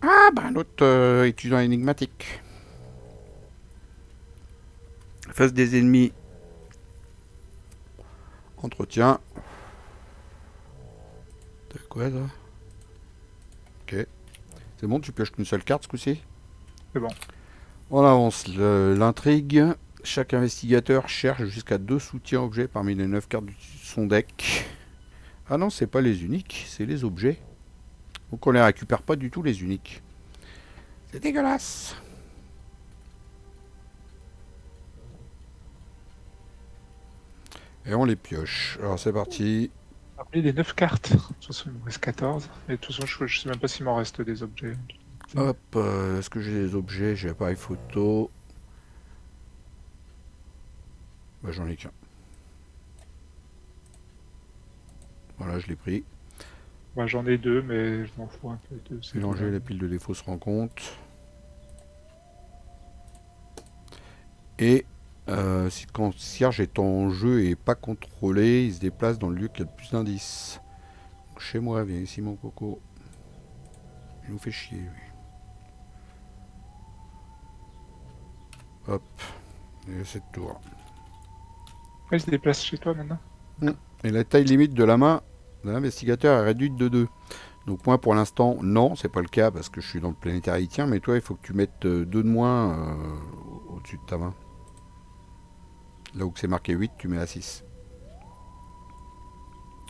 Ah, bah un autre étudiant énigmatique. Face des ennemis. Entretien. T'as quoi ça? Ok. C'est bon, tu pioches qu'une seule carte ce coup-ci? C'est bon. On avance l'intrigue. Chaque investigateur cherche jusqu'à 2 soutiens objets parmi les 9 cartes de son deck. Ah non, c'est pas les uniques, c'est les objets. Donc on les récupère pas du tout les uniques. C'est dégueulasse. Et on les pioche. Alors c'est parti. Parmi les 9 cartes, de toute façon il me reste 14. Et de toute façon je sais même pas s'il m'en reste des objets. Hop, est-ce que j'ai des objets? J'ai appareil photo. Bah j'en ai qu'un. Voilà, je l'ai pris. Bah, j'en ai 2, mais je m'en fous un peu de ces Mélanger deux-là. la pile de défaut se rend compte. Et si le concierge est en jeu et pas contrôlé, il se déplace dans le lieu qui a le plus d'indices. Chez moi, viens ici mon coco. Il nous fait chier lui. Hop. Et cette tour. Ouais, il se déplace chez toi maintenant. Et la taille limite de la main de l'investigateur est réduite de 2. Donc moi pour l'instant non, c'est pas le cas parce que je suis dans le planétaire haïtien, mais toi il faut que tu mettes 2 de moins au-dessus de ta main. Là où c'est marqué 8, tu mets à 6.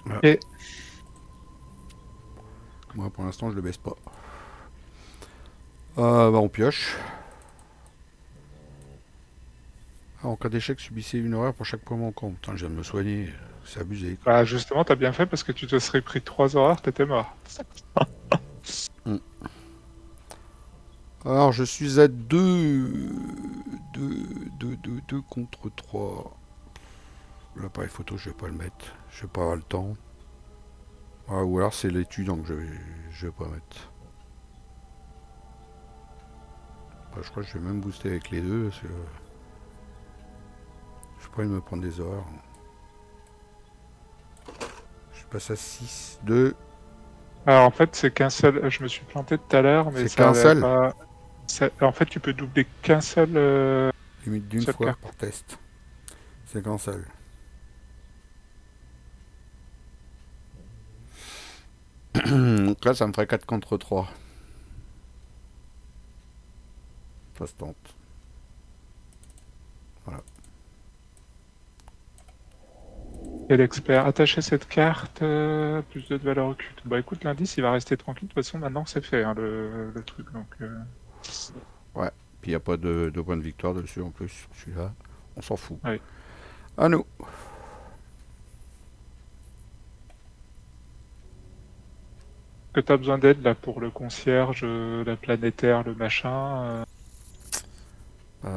Voilà. Et Moi pour l'instant je le baisse pas. Bah on pioche. Ah, en cas d'échec, subissez une horreur pour chaque point manquant. Putain, je viens de me soigner. C'est abusé. Quoi. bah justement, t'as bien fait parce que tu te serais pris 3 horreurs, t'étais mort. Alors, je suis à 2 contre 3. L'appareil photo, je vais pas le mettre. Je vais pas avoir le temps. Ah, ou alors c'est l'étudiant que je vais pas mettre. Bah, je crois que je vais même booster avec les deux. Parce que je pourrais me prendre des horreurs. Je passe à 6, 2. Alors en fait, c'est qu'un seul. Je me suis planté tout à l'heure, mais C'est qu'un seul. pas. En fait, tu peux doubler qu'un seul. Limite d'une seule fois carte. par test. C'est qu'un seul. Donc là, ça me ferait 4 contre 3. Ça se tente. Voilà. Et l'expert, attacher cette carte, plus de valeur occulte. Bah écoute, l'indice, il va rester tranquille. De toute façon, maintenant, c'est fait, hein, le truc. Donc, Ouais. Puis il n'y a pas de point de victoire dessus en plus. Celui-là, on s'en fout. oui. À nous. Que t'as besoin d'aide là pour le concierge, la planétaire, le machin.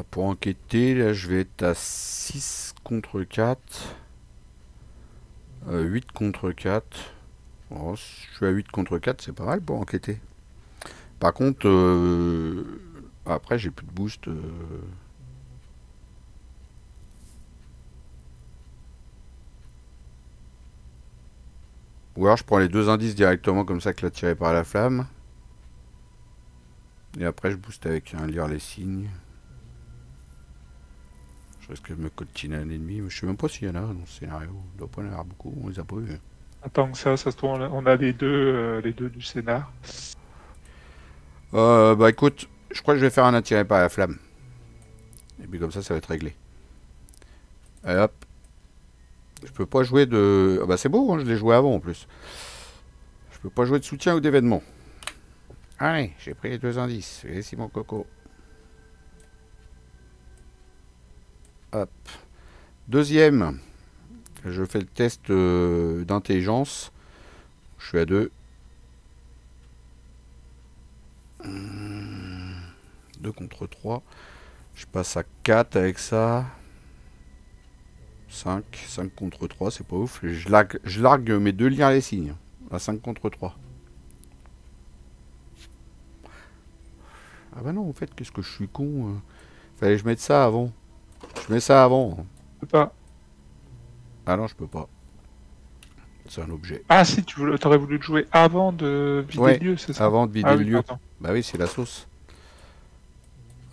Pour enquêter, là, je vais être à 6 contre 4. 8 contre 4. Bon, si je suis à 8 contre 4, c'est pas mal pour enquêter. Par contre, après, j'ai plus de boost. Ou alors, je prends les 2 indices directement, comme ça, que là, tiré par la flamme. Et après, je booste avec un lire les signes. Je risque de me coltiner un ennemi, mais je sais même pas s'il y en a dans ce scénario. Il doit pas y en avoir beaucoup, on les a pas eu. Attends que ça se trouve, on a les deux du scénar. Bah écoute, je crois que je vais faire un attiré par la flamme. Et puis comme ça va être réglé. Et hop. Je peux pas jouer de... Ah bah c'est beau, hein, je l'ai joué avant en plus. Je peux pas jouer de soutien ou d'événement. Allez, j'ai pris les 2 indices. Ici mon coco. Hop. Deuxième. Je fais le test d'intelligence. Je suis à 2. 2 contre 3. Je passe à 4 avec ça. 5 contre 3, c'est pas ouf. Je largue mes 2 liens à les signes. À 5 contre 3. Ah bah non, en fait, qu'est-ce que je suis con. Fallait que je mette ça avant. Je mets ça avant. Je peux pas. Ah non, je peux pas. C'est un objet. Ah si, t'aurais voulu le jouer avant de vider Ouais, le lieu, c'est ça? avant de vider Ah le oui, lieu. pardon. Bah oui, c'est la sauce.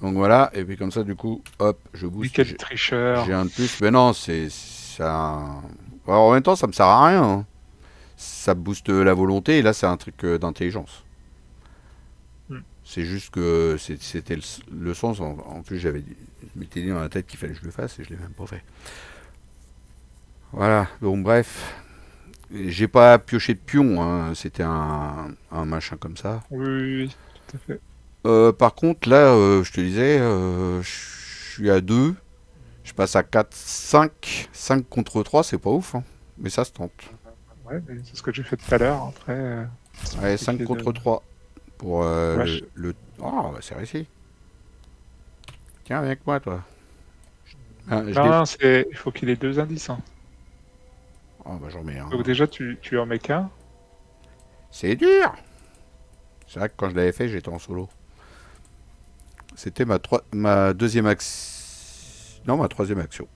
Donc voilà, et puis comme ça, du coup, hop, je Mais booste. quel tricheur. J'ai un de plus. Mais non, c'est un... Alors, en même temps, ça me sert à rien. Hein. Ça booste la volonté, et là, c'est un truc d'intelligence. C'est juste que c'était le sens. En plus, je m'étais dit dans la tête qu'il fallait que je le fasse, et je l'ai même pas fait. Voilà, donc bref. J'ai pas pioché de pion, hein. C'était un machin comme ça. Oui, oui, oui, tout à fait. Par contre, là, je te disais, je suis à 2. Je passe à 4, 5. 5 contre 3, c'est pas ouf. Hein. Mais ça se tente. Ouais, mais c'est ce que j'ai fait tout à l'heure. Après, Allez, 5 contre 3. Pour ouais, le... Oh, bah, c'est réussi. Tiens, viens avec moi, toi. Ah, non, il faut qu'il ait 2 indices. Hein. Oh, bah, j'en mets un. Donc déjà, tu en mets qu'un. C'est dur. C'est vrai que quand je l'avais fait, j'étais en solo. C'était ma deuxième action. Non, ma troisième action.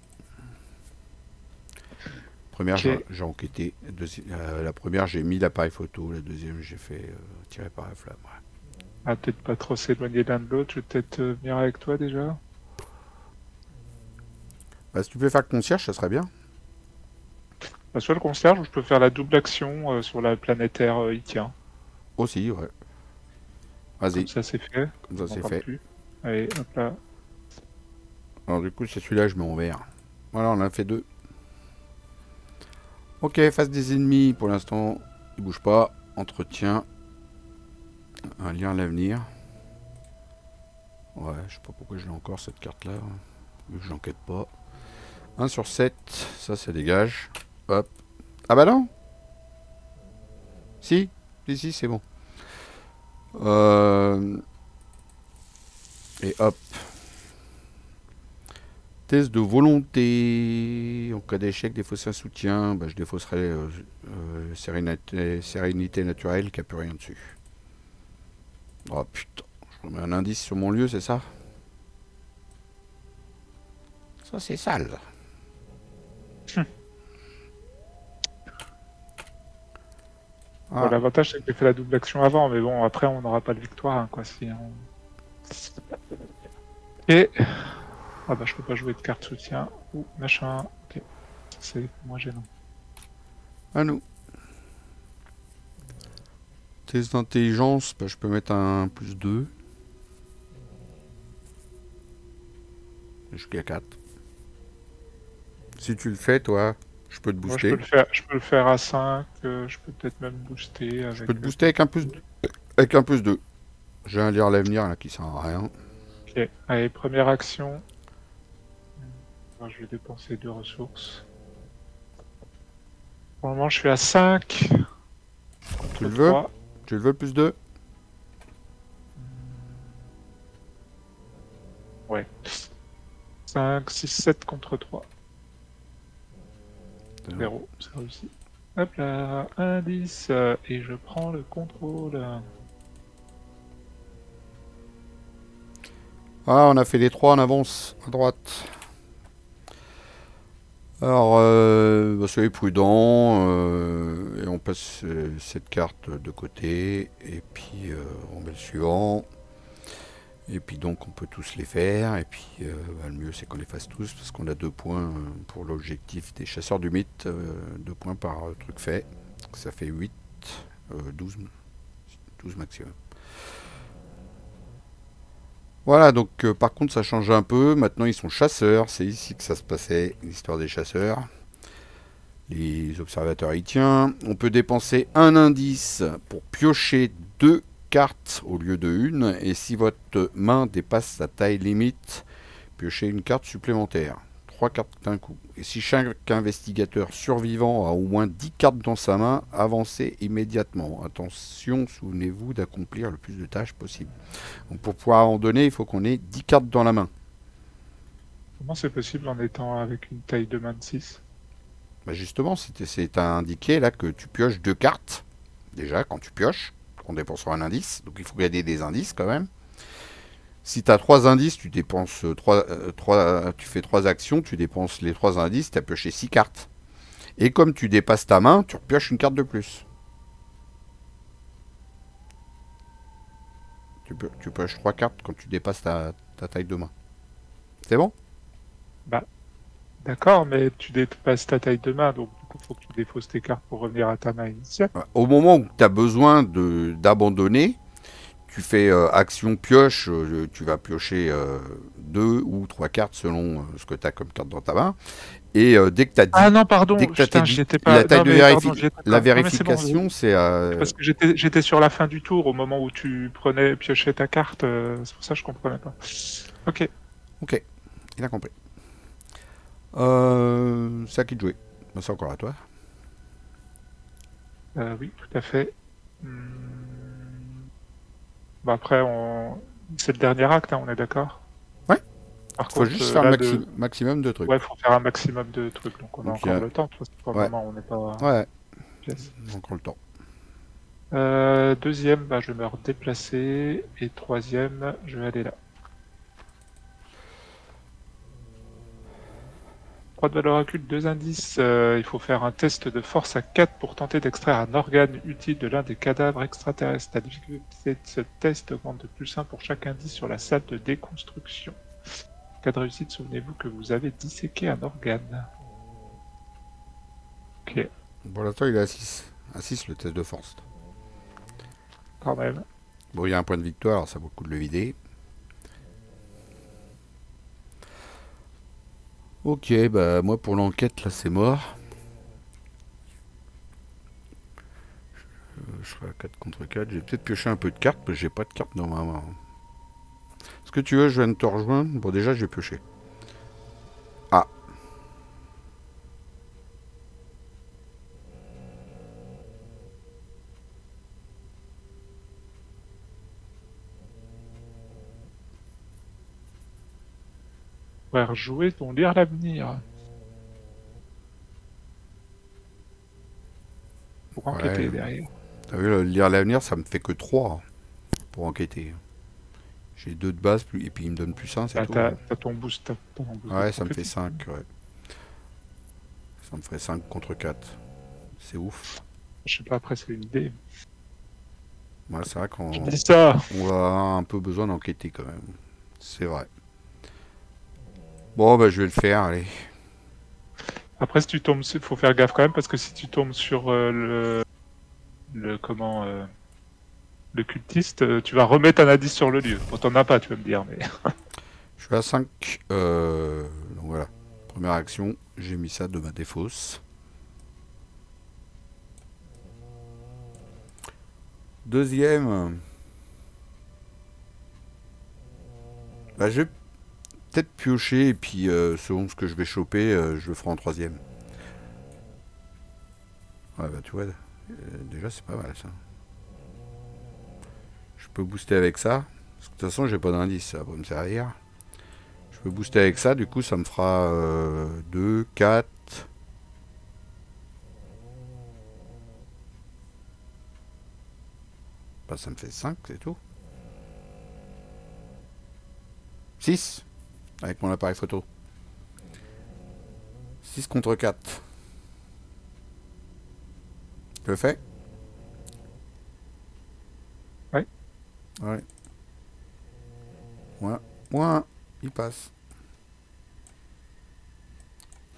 Première, Ok. j'ai enquêté. La première, j'ai mis l'appareil photo. La deuxième, j'ai fait tirer par la flamme. Ouais. Ah, peut-être pas trop s'éloigner l'un de l'autre. Je vais peut-être venir avec toi déjà. Bah, si tu peux faire concierge, ça serait bien. Bah, soit le concierge, ou je peux faire la double action sur la planétaire Itien. Aussi, ouais. Vas-y. Comme ça, c'est fait. Comme ça, On n'en c'est parle fait. plus. Allez, hop là. Alors, du coup, c'est celui-là, je mets en vert. Voilà, on en a fait 2. Ok, face des ennemis, pour l'instant, il bouge pas. Entretien. Un lien à l'avenir. Ouais, je sais pas pourquoi je l'ai encore cette carte-là. Vu que je l'enquête pas. 1 sur 7, ça dégage. Hop. Ah bah non. Si, si, c'est bon. Et hop. Test de volonté. En cas d'échec, défausser un soutien. Bah, je défausserai sérénité naturelle qui a plus rien dessus. Oh putain. Je remets un indice sur mon lieu, c'est ça? Ça, c'est sale. Bon, l'avantage, c'est que j'ai fait la double action avant, mais bon, après, on n'aura pas de victoire, hein, quoi, si on... Et... Ah bah, je peux pas jouer de carte soutien, ou machin, ok. C'est moins gênant. À nous. Test d'intelligence, bah, je peux mettre un +2. Jusqu'à 4. Si tu le fais, toi, je peux te booster. Moi, je peux le faire à 5, je peux peut-être même booster avec... Je peux te booster avec un +2. J'ai un lire à l'avenir là qui sert à rien. Ok, allez, première action. Alors, je vais dépenser 2 ressources. Pour le moment, je suis à 5. Tu le veux? Tu le veux +2? Ouais. 5, 6, 7 contre 3. 0, c'est réussi. Hop là, indice, et je prends le contrôle. Ah, on a fait les 3 en avance, à droite. Alors, bah, soyez prudent, et on passe cette carte de côté, et puis on met le suivant. Et puis donc on peut tous les faire, et puis bah, le mieux c'est qu'on les fasse tous, parce qu'on a 2 points pour l'objectif des chasseurs du mythe, 2 points par truc fait, ça fait 8, 12 maximum. Voilà, donc par contre ça change un peu, maintenant ils sont chasseurs, c'est ici que ça se passait, l'histoire des chasseurs. Les observateurs y tiennent. On peut dépenser un indice pour piocher 2 cartes au lieu de une, et si votre main dépasse sa taille limite, piochez une carte supplémentaire. 3 cartes d'un coup. Et si chaque investigateur survivant a au moins 10 cartes dans sa main, avancez immédiatement. Attention, souvenez-vous d'accomplir le plus de tâches possible. Donc pour pouvoir en donner, il faut qu'on ait 10 cartes dans la main. Comment c'est possible en étant avec une taille de main de 6? Bah justement, c'est indiqué là que tu pioches 2 cartes. Déjà, quand tu pioches, on dépensera un indice. Donc il faut gagner des indices quand même. Si tu as 3 indices, tu dépenses tu fais 3 actions, tu dépenses les 3 indices, tu as pioché 6 cartes. Et comme tu dépasses ta main, tu repioches une carte de plus. Tu pioches 3 cartes quand tu dépasses ta taille de main. C'est bon? Bah, d'accord, mais tu dépasses ta taille de main, donc du coup, faut que tu défausses tes cartes pour revenir à ta main initiale. Au moment où tu as besoin d'abandonner, tu fais action pioche, tu vas piocher 2 ou 3 cartes selon ce que tu as comme carte dans ta main. Et dès que tu as dit. Ah non, pardon, dès que putain, dit, j'y étais pas. La taille non, de mais pardon, j'y étais pas. la Non, mais c'est vérification, bon, c'est. Parce que j'étais sur la fin du tour, au moment où tu piochais ta carte, c'est pour ça que je comprenais pas. Ok. Ok, il a compris. C'est à qui de jouer? C'est encore à toi. Oui, tout à fait. Bah après, c'est le dernier acte, hein, on est d'accord? Ouais. Par Faut contre, juste faire là, maximum de trucs. ouais, faut faire un maximum de trucs, donc on a encore le temps, parce que pour le moment, on n'est pas... Ouais, Yes. encore le temps. Deuxième, bah, je vais me redéplacer, et troisième, je vais aller là. 3 de valeur occulte, 2 indices. Il faut faire un test de force à 4 pour tenter d'extraire un organe utile de l'un des cadavres extraterrestres. La difficulté de ce test augmente de +1 pour chaque indice sur la salle de déconstruction. En cas de réussite, souvenez-vous que vous avez disséqué un organe. Ok. Pour l'instant, il est à 6. À 6 le test de force. Quand même. Bon, il y a un point de victoire, alors ça vaut le coup de le vider. Ok, bah moi pour l'enquête, là c'est mort. Je serai à 4 contre 4. J'ai peut-être pioché un peu de cartes, parce que j'ai pas de cartes dans ma main. Est-ce que tu veux, je viens de te rejoindre? Bon, déjà, j'ai pioché. Ah. On va rejouer ton lire l'avenir. Pour enquêter Ouais. derrière. T'as vu, lire l'avenir, ça me fait que 3 pour enquêter. J'ai 2 de base, et puis il me donne plus 1, c'est Ah, tout. t'as ton boost, ton boost de Ouais, ça me fait compétition. 5, ouais. Ça me ferait 5 contre 4. C'est ouf. Je sais pas, après c'est une idée. Ouais, c'est vrai Je qu'on dis ça. va avoir un peu besoin d'enquêter quand même. C'est vrai. Bon, bah je vais le faire, allez. Après, si tu tombes, faut faire gaffe quand même parce que si tu tombes sur le cultiste, tu vas remettre un indice sur le lieu. Bon, t'en as pas, tu vas me dire, mais Je suis à 5. Donc voilà. Première action, j'ai mis ça de ma défausse. Deuxième. Bah, je vais peut-être piocher et puis selon ce que je vais choper, je le ferai en troisième. Ouais, bah tu vois, déjà c'est pas mal ça. Je peux booster avec ça. Parce que de toute façon, j'ai pas d'indice, ça va pas me servir. Je peux booster avec ça, du coup ça me fera 2, 4. Bah ça me fait 5, c'est tout. 6 avec mon appareil photo. 6 contre 4. Je le fais? ouais. Ouais. Moins, il passe.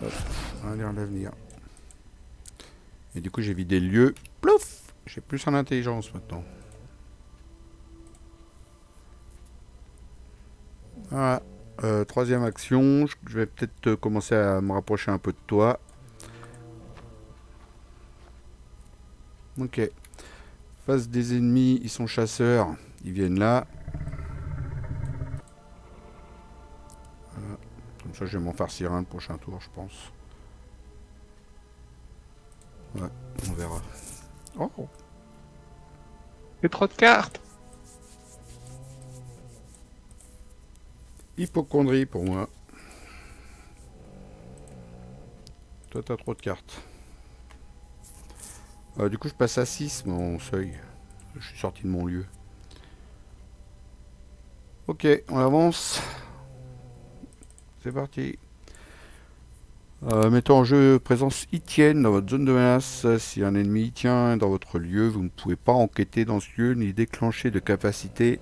Hop, on va lire l'avenir. Et du coup, j'ai vidé le lieu. Plouf! J'ai plus en intelligence maintenant. Voilà. Troisième action. Je vais peut-être commencer à me rapprocher un peu de toi. Ok. Face des ennemis, ils sont chasseurs. Ils viennent là. Voilà. Comme ça, je vais m'en farcir un le prochain tour, je pense. Ouais, on verra. Oh, et trop de cartes. Hypochondrie pour moi. Toi, t'as trop de cartes. Du coup, je passe à 6, mon seuil. Je suis sorti de mon lieu. Ok, on avance. C'est parti. Mettons en jeu présence Itienne dans votre zone de menace. Si un ennemi y tient dans votre lieu, vous ne pouvez pas enquêter dans ce lieu ni déclencher de capacité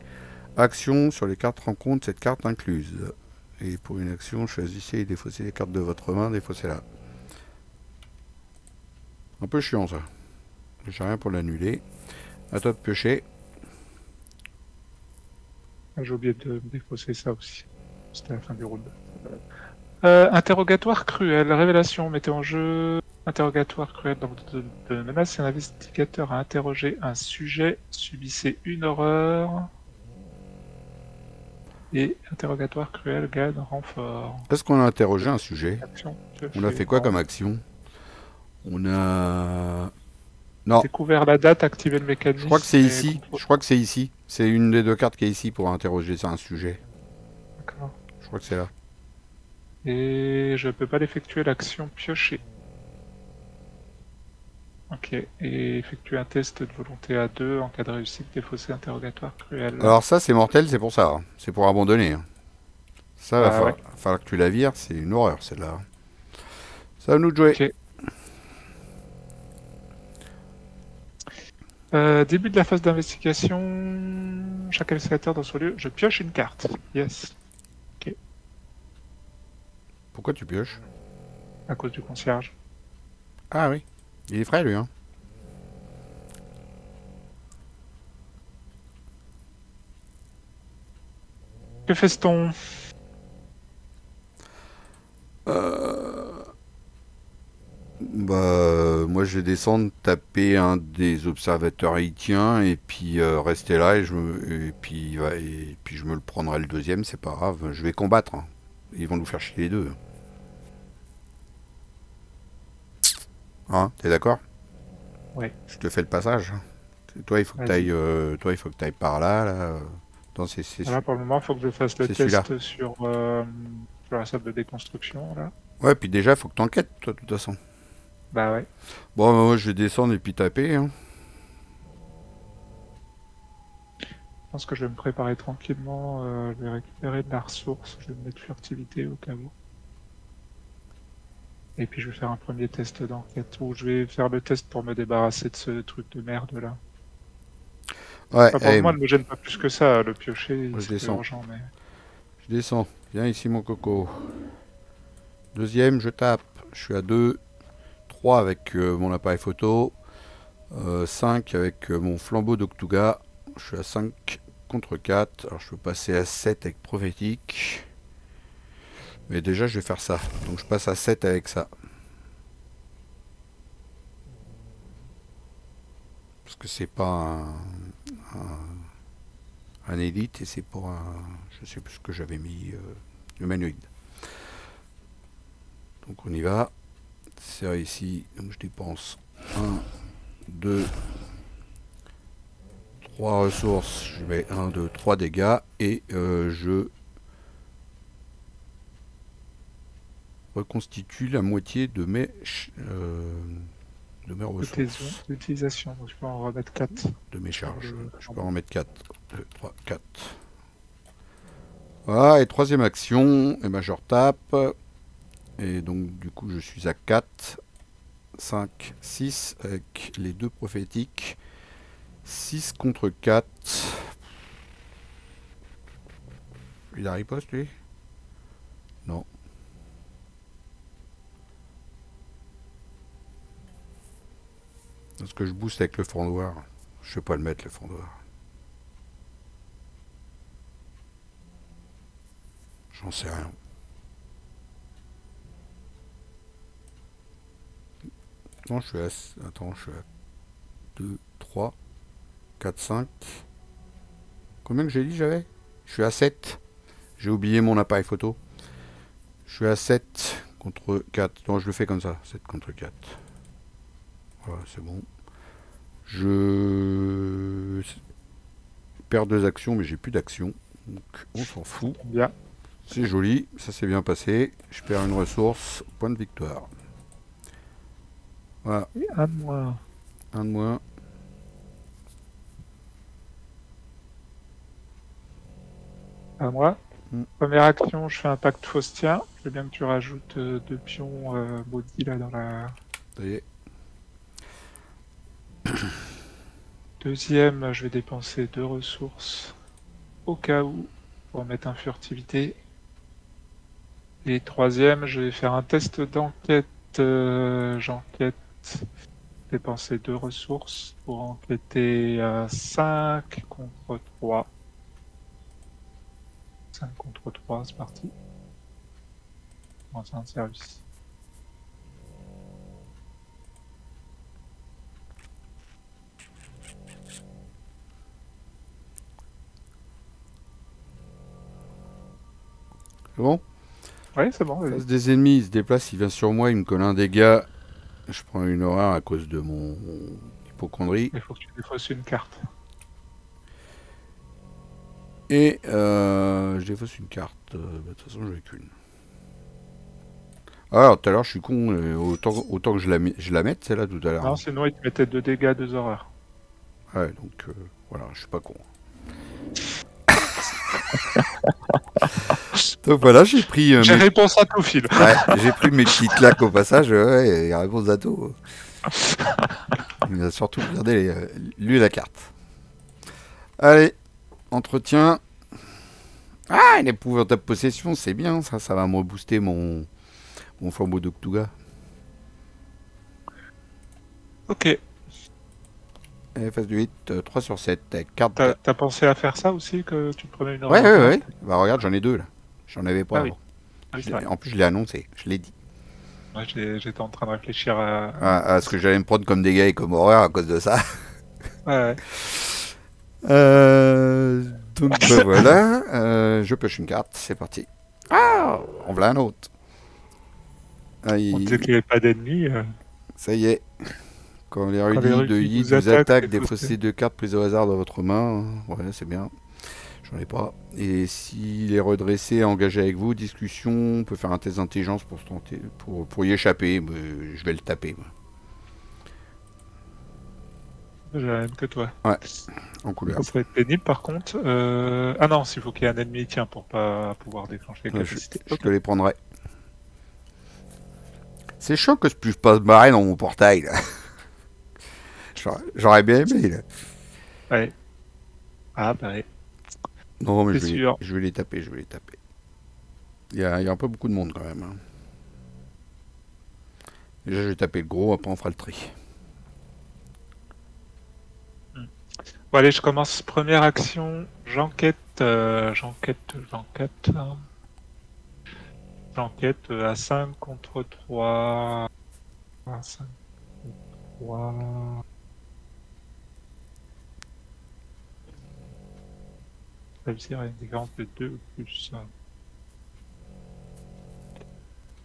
action sur les cartes rencontres, cette carte incluse. Et pour une action, choisissez et défaussez les cartes de votre main, défaussez-la. Un peu chiant ça. J'ai rien pour l'annuler. À toi de piocher. Ah, j'ai oublié de me défausser ça aussi. C'était la fin du round. Interrogatoire cruel. Révélation. Mettez en jeu. Interrogatoire cruel. Dans votre zone de menace, si un investigateur a interrogé un sujet, subissez une horreur. Et interrogatoire cruel gagne renfort. Est-ce qu'on a interrogé un sujet? Action. On a fait quoi comme action? On a... Non, Découvert la date, activé le mécanisme. je crois que c'est et ici. Je crois que c'est ici. C'est une des deux cartes qui est ici pour interroger un sujet. D'accord. Je crois que c'est là. Et je peux pas l'effectuer l'action piocher. Ok. Et effectuer un test de volonté à 2 en cas de réussite, défausser interrogatoire cruel. Alors ça, c'est mortel, c'est pour ça. Hein. C'est pour abandonner. Hein. Ça, va Ah ouais. falloir que tu la vires. C'est une horreur, celle-là. Ça va nous de jouer. Ok. Début de la phase d'investigation. Chaque investigateur dans son lieu, je pioche une carte. Yes. Pourquoi tu pioches? À cause du concierge. Ah oui. Il est frais, lui, hein. Que fait-on? Bah, moi, je vais descendre, taper un des observateurs haïtiens, et puis rester là, et puis je me le prendrai le deuxième, c'est pas grave. Je vais combattre, hein. Ils vont nous faire chier les deux. Hein, t'es d'accord? Ouais. Je te fais le passage. Toi, il faut que Vas-y. toi, il faut que t'ailles par là, là. Non, Voilà, pour le moment, il faut que je fasse le c'est celui-là. test sur la salle de déconstruction, là. Ouais, puis déjà, il faut que t'enquêtes, toi, de toute façon. Bah ouais. Bon, bah, moi, je vais descendre et puis taper, hein. Je pense que je vais me préparer tranquillement. Je vais récupérer de la ressource. Je vais me mettre furtivité au cas où. Et puis je vais faire un premier test d'enquête. Ou je vais faire le test pour me débarrasser de ce truc de merde là. Ouais, Enfin, pour le moment, elle me gêne pas plus que ça. Le piocher, moi, je c'est descends. urgent, mais. Je descends. Viens ici, mon coco. Deuxième, je tape. Je suis à 2. 3 avec mon appareil photo. 5 avec mon flambeau d'Octuga. Je suis à 5 contre 4. Alors, je peux passer à 7 avec prophétique. Mais déjà, je vais faire ça. Donc, je passe à 7 avec ça. Parce que c'est pas un élite et c'est pour un. Je sais plus ce que j'avais mis. Humanoïde. Donc, on y va. C'est réussi. Donc, je dépense 1, 2, 3 ressources. Je mets 1, 2, 3 dégâts. Et je reconstitue la moitié de mes ressources. D'utilisation. Donc je peux en remettre 4. De mes charges. Je peux en mettre 4. 2, 3, 4. Voilà, et troisième action, et ben je retape. Et donc du coup je suis à 4, 5, 6 avec les deux prophétiques. 6 contre 4. Il a riposte lui? Non. Est-ce que je booste avec le frondoir? Je vais pas le mettre le frondoir. J'en sais rien. Non, je suis à... Attends, je suis à 2, 3, 4, 5. Combien que j'ai dit j'avais? Je suis à 7. J'ai oublié mon appareil photo. Je suis à 7 contre 4. Non, je le fais comme ça. 7 contre 4. Voilà, c'est bon. Je perds 2 actions, mais j'ai plus d'actions. Donc, on s'en fout. Bien. C'est joli. Ça s'est bien passé. Je perds une ressource. Point de victoire. Voilà. Et un de moins. Un de moins. À moi. Mm. Première action, je fais un pacte faustien. Je veux bien que tu rajoutes 2 pions maudits là dans la. Ça y est. Deuxième, je vais dépenser 2 ressources au cas où pour mettre un furtivité. Et troisième, je vais faire un test d'enquête. J'enquête. Dépenser 2 ressources pour enquêter à 5 contre 3. 5 contre 3, c'est parti. Commence un service. C'est bon? Ouais, c'est bon, vas-y. Face des ennemis, il se déplace, il vient sur moi, il me colle un dégât. Je prends une horreur à cause de mon hypochondrie. Il faut que tu défausses une carte. Et je défausse une carte. De toute façon, je n'ai qu'une. Ah, alors tout à l'heure, je suis con. Autant que je la mette, celle-là, tout à l'heure. Non, sinon il te mettait 2 dégâts, 2 horreurs. Ouais, donc voilà, je suis pas con. Donc voilà, j'ai pris. J'ai réponse à tout, Phil. Ouais, j'ai pris mes petites claques au passage. Ouais, il y a réponse à tout. Il a surtout regardé, lu la carte. Allez, entretien. Ah, une épouvantable possession, c'est bien, ça va me rebooster mon flambeau d'Octuga. Ok. Et phase du 8, 3 sur 7. Carte. T'as pensé à faire ça aussi, que tu prenais une Ouais, oreille en ouais, ouais. direct? Bah regarde, j'en ai deux là. J'en avais pas Ah oui, avant. ah oui, c'est vrai. En plus, je l'ai annoncé, je l'ai dit. Moi, j'étais en train de réfléchir À ce que j'allais me prendre comme dégâts et comme horreur à cause de ça. Ouais, ouais. Euh, donc bah voilà, je pioche une carte, c'est parti. Ah, en voilà un autre. Ah, On disait qu'il n'y avait pas d'ennemis. ça y est. Quand les Quand les rudis de rugby Yid vous vous attaquent, attaquent, défaussez. défaussez deux cartes prises au hasard dans votre main. Ouais, c'est bien. J'en ai pas. Et s'il est redressé, engagé avec vous, discussion, on peut faire un test d'intelligence pour tenter, pour y échapper. Mais je vais le taper. Moi. J'ai la même que toi. Ouais, en couleur. Ça va être pénible par contre. Ah non, s'il faut qu'il y ait un ennemi, tiens, pour pas pouvoir déclencher les Je capacités. Ok. te les prendrai. C'est chiant que je puisse pas se barrer dans mon portail. Là. J'aurais bien aimé. Là. Ouais. Ah bah ouais. Non, mais C'est sûr. je vais les taper, je vais les taper. Il y a un peu beaucoup de monde quand même. Hein. Déjà, je vais taper le gros, après on fera le tri. Bon allez, je commence. Première action. J'enquête. J'enquête à 5 contre 3. 5 contre 3. Réussir à une différence de 2 ou plus.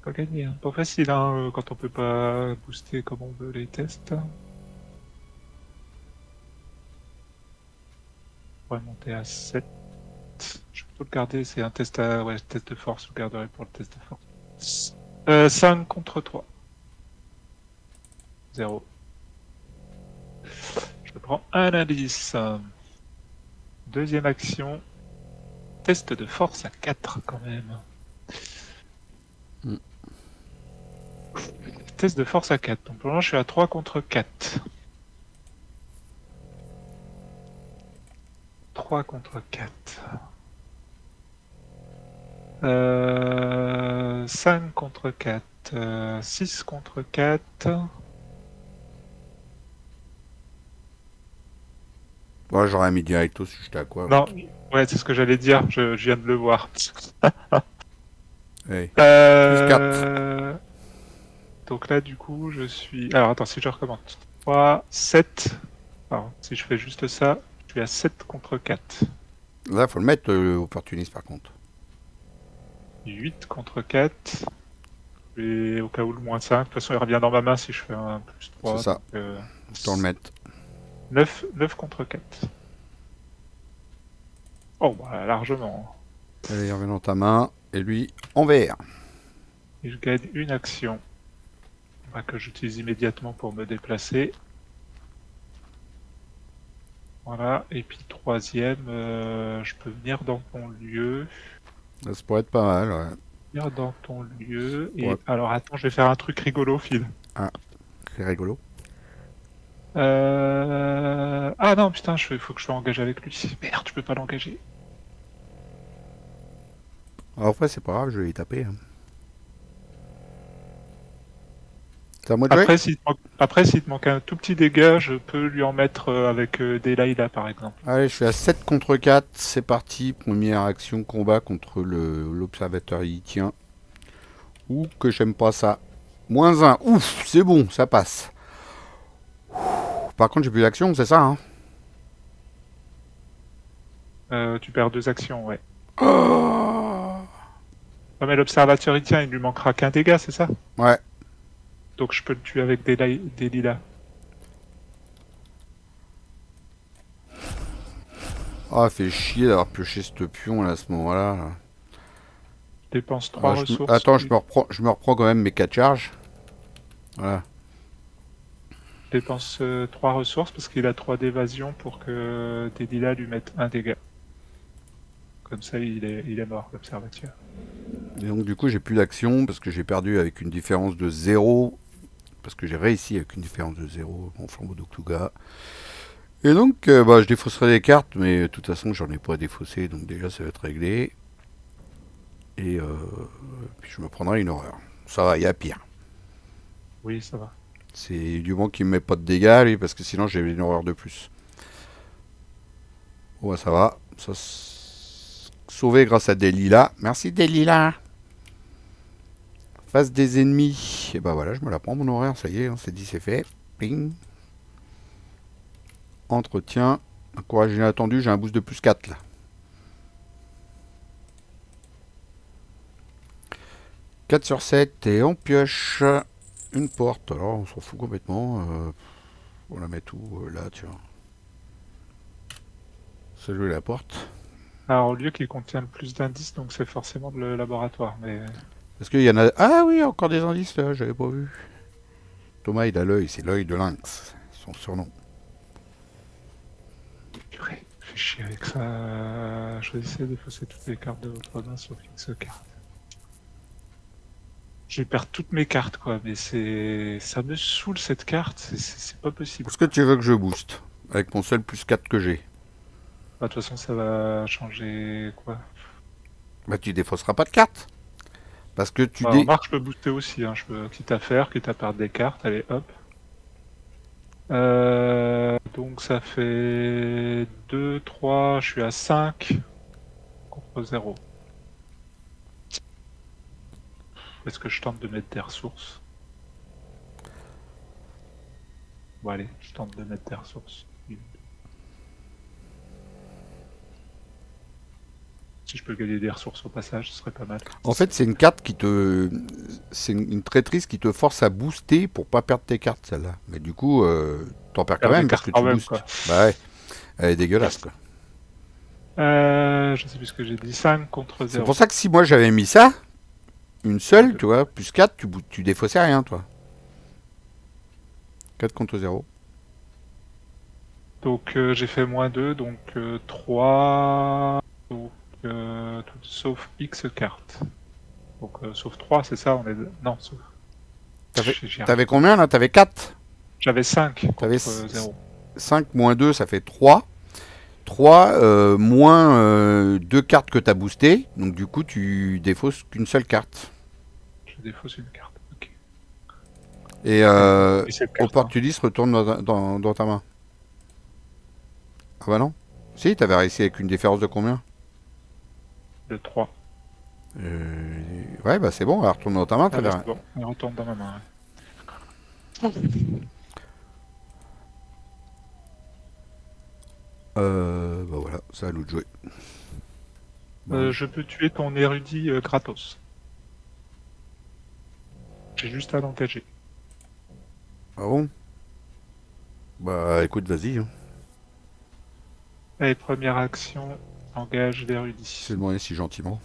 Pas gagné, hein. Pas facile hein, quand on peut pas booster comme on veut les tests. On pourrait monter à 7. Je vais plutôt le garder, c'est un test à. Ouais, test de force, je le garderai pour le test de force. 5 contre 3. 0. Je prends un indice. Deuxième action. Test de force à 4 quand même. Mm. Test de force à 4. Donc pour le moment je suis à 3 contre 4. 3 contre 4. 5 contre 4. 6 contre 4. Moi, j'aurais mis directo si j'étais à quoi. Non, ouais, c'est ce que j'allais dire, je viens de le voir. Ouais. Plus 4. Donc là, du coup, je suis. Alors attends, si je recommence. 3, 7. Alors, si je fais juste ça, je suis à 7 contre 4. Là, faut le mettre, opportuniste par contre. 8 contre 4. Et au cas où le moins 5. De toute façon, il revient dans ma main si je fais un plus 3. C'est ça. Donc, Autant le mettre. 9 contre 4. Oh, bah, largement. Allez, il revient dans ta main. Et lui, en vert. Et je gagne une action que j'utilise immédiatement pour me déplacer. Voilà. Et puis troisième, je peux venir dans ton lieu. Ça pourrait être pas mal, ouais. Venir dans ton lieu. Et Ouais. alors attends, je vais faire un truc rigolo, Phil. Ah, c'est rigolo. Ah non, putain, il faut que je sois engagé avec lui. Merde, je peux pas l'engager. Alors après, c'est pas grave, je vais les taper. Hein. C'est à moi de jouer. Après, s'il te manque un tout petit dégât, je peux lui en mettre avec Delilah, par exemple. Allez, je suis à 7 contre 4. C'est parti. Première action combat contre l'observateur haïtien. Ouh, que j'aime pas ça. Moins 1. Ouf, c'est bon, ça passe. Par contre, j'ai plus d'action, c'est ça, hein. Tu perds 2 actions, ouais. Oh Ouais, mais l'observateur, il lui manquera qu'un dégât, c'est ça? ouais. Donc je peux le tuer avec Delilah. Ah, fait chier d'avoir pioché ce pion là, à ce moment-là. Là. Je dépense 3 ressources. Attends, je me reprends quand même mes 4 charges. Voilà. Je dépense 3 ressources parce qu'il a 3 d'évasion pour que Delilah lui mette un dégât. Comme ça, il est mort, l'observateur. Et donc, du coup, j'ai plus d'action parce que j'ai perdu avec une différence de 0. Parce que j'ai réussi avec une différence de 0 mon flambeau d'Octuga. Et donc, je défausserai les cartes, mais de toute façon, j'en ai pas à défausser, donc déjà, ça va être réglé. Et puis, je me prendrai une horreur. Ça va, il y a pire. Oui, ça va. C'est du moment qu'il me met pas de dégâts, lui, parce que sinon j'ai une horreur de plus. Bon, bah, ça va. Ça, sauvé grâce à des lilas. Merci des lilas. Face des ennemis. Et bah voilà, je me la prends mon horaire, ça y est, c'est dit, c'est fait. Ping. Entretien. Un courage inattendu, j'ai un boost de plus 4 là. 4 sur 7 et on pioche une porte. Alors on s'en fout complètement. On la met où là, tiens. C'est jouer la porte. Alors, au lieu qu'il contient le plus d'indices, donc c'est forcément le laboratoire. Mais Parce qu'il y en a. Ah oui, encore des indices là, j'avais pas vu. Thomas, il a l'œil, c'est l'œil de lynx. Son surnom. purée, fais chier avec ça. Choisissez de défausser toutes les cartes de votre main sauf X carte. Je vais perdre toutes mes cartes, quoi, mais ça me saoule cette carte, c'est pas possible. Est-ce que tu veux que je booste avec mon seul plus 4 que j'ai? Bah, de toute façon, ça va changer quoi? Bah tu défausseras pas de cartes. Parce que tu Bah, remarque, je peux booster aussi, hein. Je peux, quitte à perdre des cartes, allez hop. Donc ça fait 2, 3, je suis à 5 contre 0. Est-ce que je tente de mettre des ressources? Bon allez, je tente de mettre des ressources. Si je peux gagner des ressources au passage, ce serait pas mal. En fait, c'est une carte qui te. C'est une traîtrise qui te force à booster pour pas perdre tes cartes, celle-là. Mais du coup, t'en perds quand même parce que tu boostes. Quoi. Bah ouais, elle est dégueulasse, quoi. Je sais plus ce que j'ai dit, 5 contre 0. C'est pour ça que si moi j'avais mis ça, une seule, tu vois, plus 4, tu défaussais rien, toi. 4 contre 0. Donc j'ai fait moins 2, donc 3. Donc tout, sauf X cartes. Donc sauf 3, c'est ça, on est. Non, sauf. T'avais combien là? T'avais 4? J'avais 5 contre 0. 5 moins 2, ça fait 3. 3 moins 2 cartes que t'as boostées. Donc du coup, tu défausses qu'une seule carte. Je défausse une carte, ok. Et opportuniste retourne dans ta main. Ah bah non. Si, t'avais réussi avec une différence de combien? De 3. Ouais, bah c'est bon, elle retourne dans ta main. Ah bah, c'est bon, elle retourne dans ma main. Ouais. Bah voilà, ça à nous de jouer. Je peux tuer ton érudit gratos. J'ai juste à l'engager. Ah bon? Bah écoute, vas-y. Hein. Allez, première action, engage l'érudit. C'est demandé si gentiment.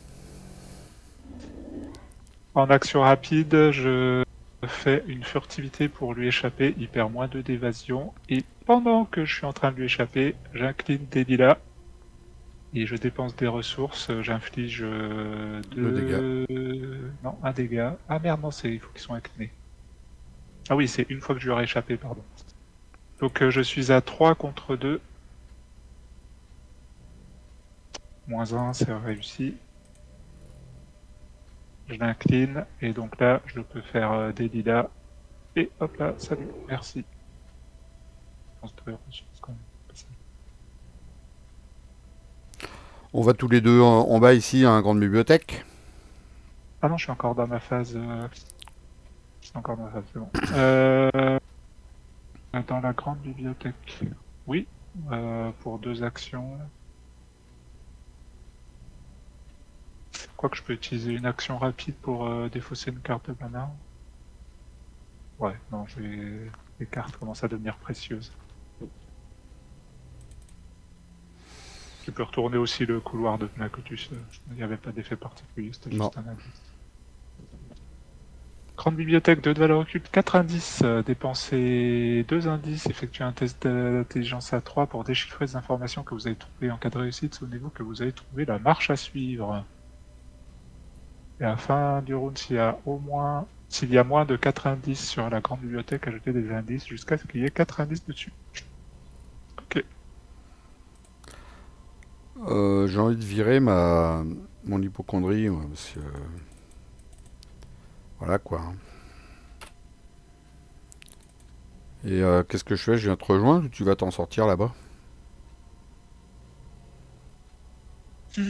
En action rapide, je fais une furtivité pour lui échapper. Il perd moins 2 d'évasion. Et pendant que je suis en train de lui échapper, j'incline des lilas. Et je dépense des ressources. J'inflige 2 dégâts. Non, 1 dégât. Ah merde, non, il faut qu'ils soient inclinés. Ah oui, c'est une fois que je lui aurai échappé, pardon. Donc je suis à 3 contre 2. Moins 1, c'est réussi. Je l'incline, et donc là, je peux faire des lilas. Et hop là, salut, merci. On va tous les deux en bas ici, à la grande bibliothèque. Ah non, je suis encore dans ma phase. Je suis encore dans ma phase, c'est bon. Dans la grande bibliothèque. Oui, pour 2 actions. Quoique je peux utiliser une action rapide pour défausser une carte de mana. Ouais, non, les cartes commencent à devenir précieuses. Tu peux retourner aussi le couloir de Nacotus. Il n'y avait pas d'effet particulier, c'était juste un indice. Grande bibliothèque de valeur occulte, 4 indices. Dépenser 2 indices, effectuer un test d'intelligence à 3 pour déchiffrer les informations que vous avez trouvées. En cas de réussite, souvenez-vous que vous avez trouvé la marche à suivre. Et à la fin du round, s'il y a moins de 4 indices sur la grande bibliothèque, ajoutez des indices jusqu'à ce qu'il y ait 4 indices dessus. Ok. J'ai envie de virer mon hypochondrie, parce que... Voilà quoi. Et qu'est-ce que je fais? Je viens te rejoindre ou tu vas t'en sortir là-bas? Je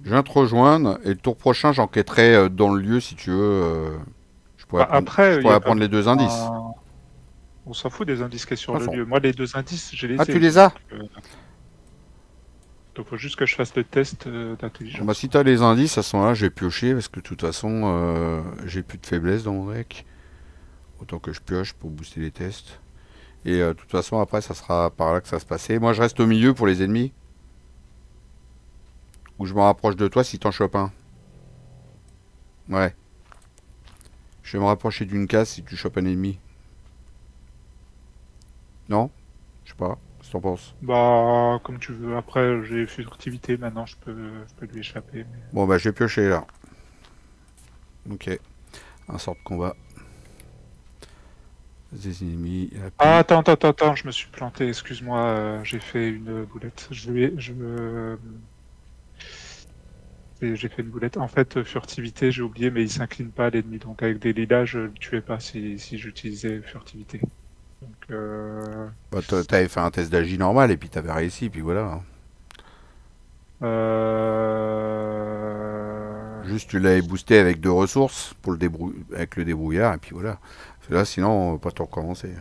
viens te rejoindre et le tour prochain, j'enquêterai dans le lieu si tu veux. Bah, Je après, il n'y a pourrais pas prendre les deux indices. besoin. On s'en fout des indices qu'il y a sur De toute le façon. lieu. Moi, les deux indices, je Ah, les tu ai. les as? Donc, faut juste que je fasse le test Bon, bah, d'intelligence. si t'as les indices, à ce moment-là, je vais piocher parce que de toute façon, j'ai plus de faiblesse dans mon deck. Autant que je pioche pour booster les tests. Et de toute façon, après, ça sera par là que ça se passait. Moi, je reste au milieu pour les ennemis. Ou je me rapproche de toi si t'en chopes un. Ouais. Je vais me rapprocher d'une case si tu chopes un ennemi. Non? Je sais pas. Qu'est-ce que t'en penses? Bah, comme tu veux. Après, j'ai furtivité. Maintenant, je peux lui échapper. Bon, bah, je vais piocher là. Ok. Un sort de combat. Des ennemis. Ah, attends, je me suis planté. Excuse-moi, j'ai fait une boulette. J'ai fait une boulette. En fait, furtivité, j'ai oublié, mais il s'incline pas à l'ennemi. Donc, avec des lilas, je le tuais pas si j'utilisais furtivité. Donc, Bah, t'avais fait un test d'agi normal et puis t'avais réussi, puis voilà. euh, Juste tu l'avais boosté avec deux ressources pour avec le débrouillard et puis voilà. Parce que là, sinon, on va pas t'en recommencer.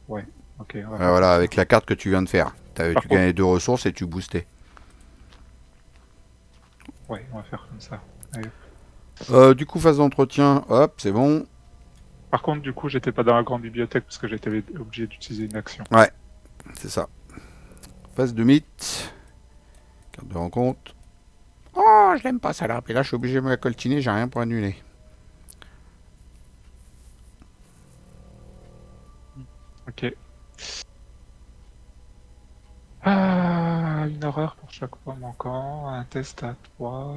Ouais, ok, on va Ah, faire comme voilà, ça. avec la carte que tu viens de faire. Par Tu contre, gagnais deux ressources et tu boostais. ouais, on va faire comme ça. Allez. Du coup, phase d'entretien, hop, c'est bon. Par contre, du coup, j'étais pas dans la grande bibliothèque parce que j'étais obligé d'utiliser une action. Ouais, c'est ça. Phase de mythe. Carte de rencontre. Oh, je l'aime pas ça là. Et là, je suis obligé de me la coltiner, j'ai rien pour annuler. Ok. Ah, une horreur pour chaque fois manquant. Un test à 3.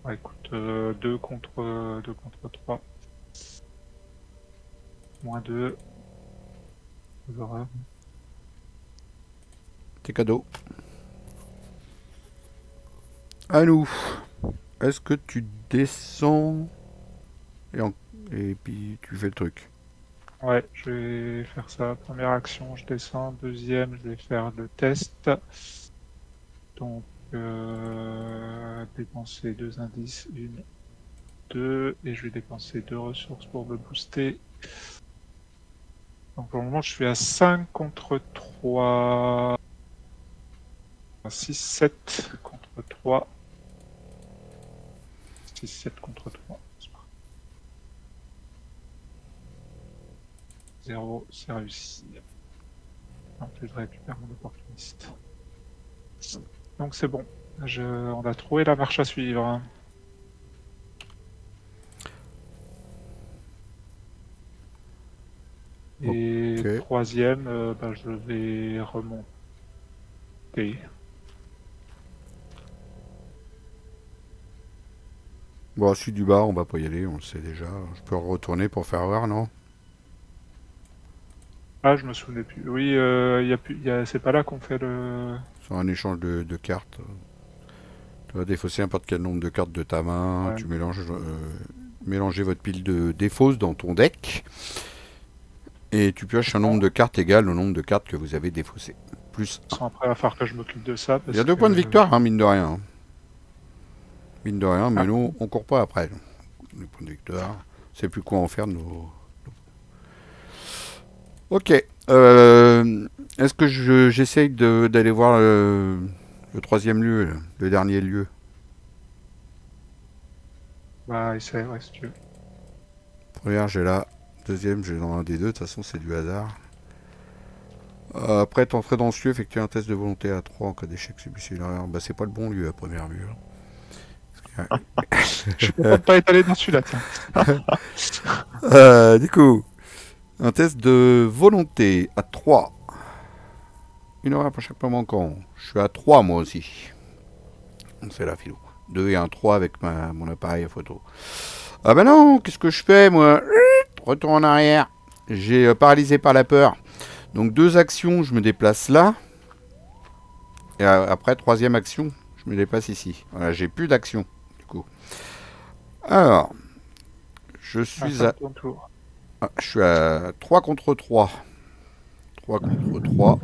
Ouais, écoute, 2 contre 3. Moins 2. Horreur. Tes cadeaux. À nous. Est-ce que tu descends et puis tu fais le truc? Ouais, je vais faire ça. Première action, je descends. Deuxième, je vais faire le test. Donc, dépenser 2 indices, 1, 2, et je vais dépenser 2 ressources pour me booster. Donc pour le moment, je suis à 5 contre 3. 6, 7 contre 3. 6, 7 contre 3. 0, c'est réussi. En plus, je récupère mon opportuniste. Donc c'est bon. On a trouvé la marche à suivre. Et Ok. troisième, bah, je vais remonter. Bon, à celui du bar, on va pas y aller, on le sait déjà. Je peux retourner pour faire voir, non? Ah, je me souvenais plus. Oui, c'est pas là qu'on fait le. Sur un échange de cartes. Tu vas défausser n'importe quel nombre de cartes de ta main. Ouais. Tu mélangez votre pile de défausse dans ton deck. Et tu pioches un nombre de cartes égal au nombre de cartes que vous avez défaussées. Plus 1. Après, il va falloir que je m'occupe de ça. Il y a 2 points de victoire, hein, mine de rien. Mine de rien, mais Ah. nous, on court pas après. Les points de victoire. C'est plus quoi en faire de nos. Ok. Est-ce que j'essaye d'aller voir le troisième lieu, le dernier lieu? Bah, essaye, ouais, si tu veux. Première, j'ai là. Deuxième, j'ai dans un des deux. De toute façon, c'est du hasard. Après, t'entrer dans ce lieu, effectuer un test de volonté à 3 en cas d'échec subissé une erreur. Bah, c'est pas le bon lieu à première vue. Je suis content de pas être allé dans celui-là, tiens. Du coup, un test de volonté à 3. Une heure pour chaque point manquant. Je suis à 3 moi aussi. C'est la philo. 2 et un 3 avec mon appareil à photo. Ah bah non, qu'est-ce que je fais moi? Retour en arrière. J'ai paralysé par la peur. Donc 2 actions, je me déplace là. Et après, troisième action, Je me déplace ici. Voilà, j'ai plus d'action, du coup. Alors, je suis à... Ton tour. Ah, je suis à 3 contre 3. 3 contre 3.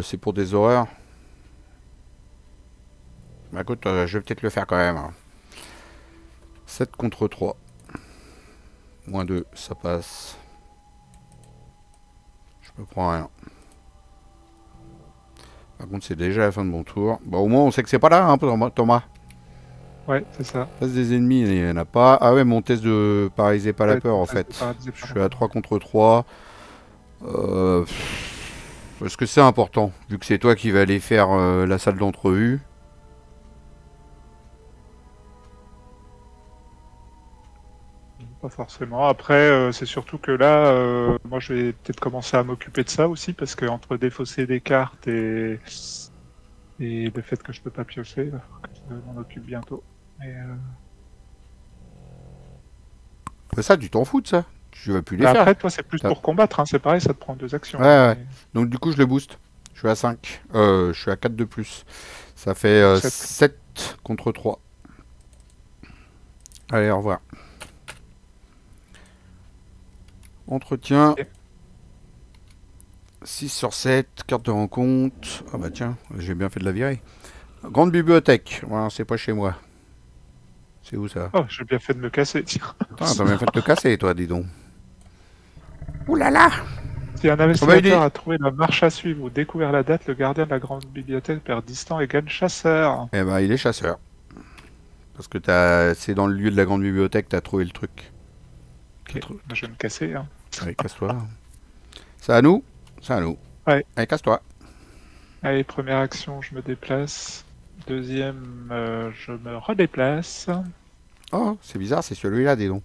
C'est pour des horreurs. Bah écoute, je vais peut-être le faire quand même. Hein. 7 contre 3. Moins 2, ça passe. Je me prends rien. Par contre, c'est déjà la fin de mon tour. Bon, au moins, on sait que c'est pas là, hein, Thomas. Ouais, c'est ça. Face des ennemis, il n'y en a pas. Ah ouais, mon test de paralyser pas la Ouais, peur, en test de fait. paralyser pas Je la suis à peur. 3 contre 3. Est-ce que c'est important, vu que c'est toi qui vas aller faire la salle d'entrevue? Pas forcément. Après, c'est surtout que là, moi, je vais peut-être commencer à m'occuper de ça aussi, parce que entre défausser des cartes et le fait que je peux pas piocher, il va falloir que je m'en occupe bientôt. Et, Mais ça, tu t'en fous de ça. Tu vas plus les bah faire. après, toi, c'est plus T'as- pour combattre, hein, c'est pareil, ça te prend 2 actions. Ouais, ouais. Mais Donc du coup, je le booste. Je suis à 5. Je suis à 4 de plus. Ça fait 7. 7 contre 3. Allez, au revoir. Entretien. Ok. 6 sur 7. Carte de rencontre. Ah bah tiens, j'ai bien fait de la virer. Grande bibliothèque. Voilà, c'est pas chez moi. C'est où ça? Oh, j'ai bien fait de me casser, tiens. Ah, t'as bien fait de te casser, toi, dis donc. Ouh là là! Si un Ah bah, il investigateur est... a trouvé la marche à suivre ou découvert la date, le gardien de la grande bibliothèque perd distance et gagne chasseur. Eh ben, il est chasseur. Parce que c'est dans le lieu de la grande bibliothèque, t'as trouvé le truc. Ok, je vais me casser. Hein. Allez, casse-toi. C'est à nous? C'est à nous. Ouais. Allez, casse-toi. Allez, première action, je me déplace. Deuxième, je me redéplace. Oh, c'est bizarre, c'est celui-là, dis donc.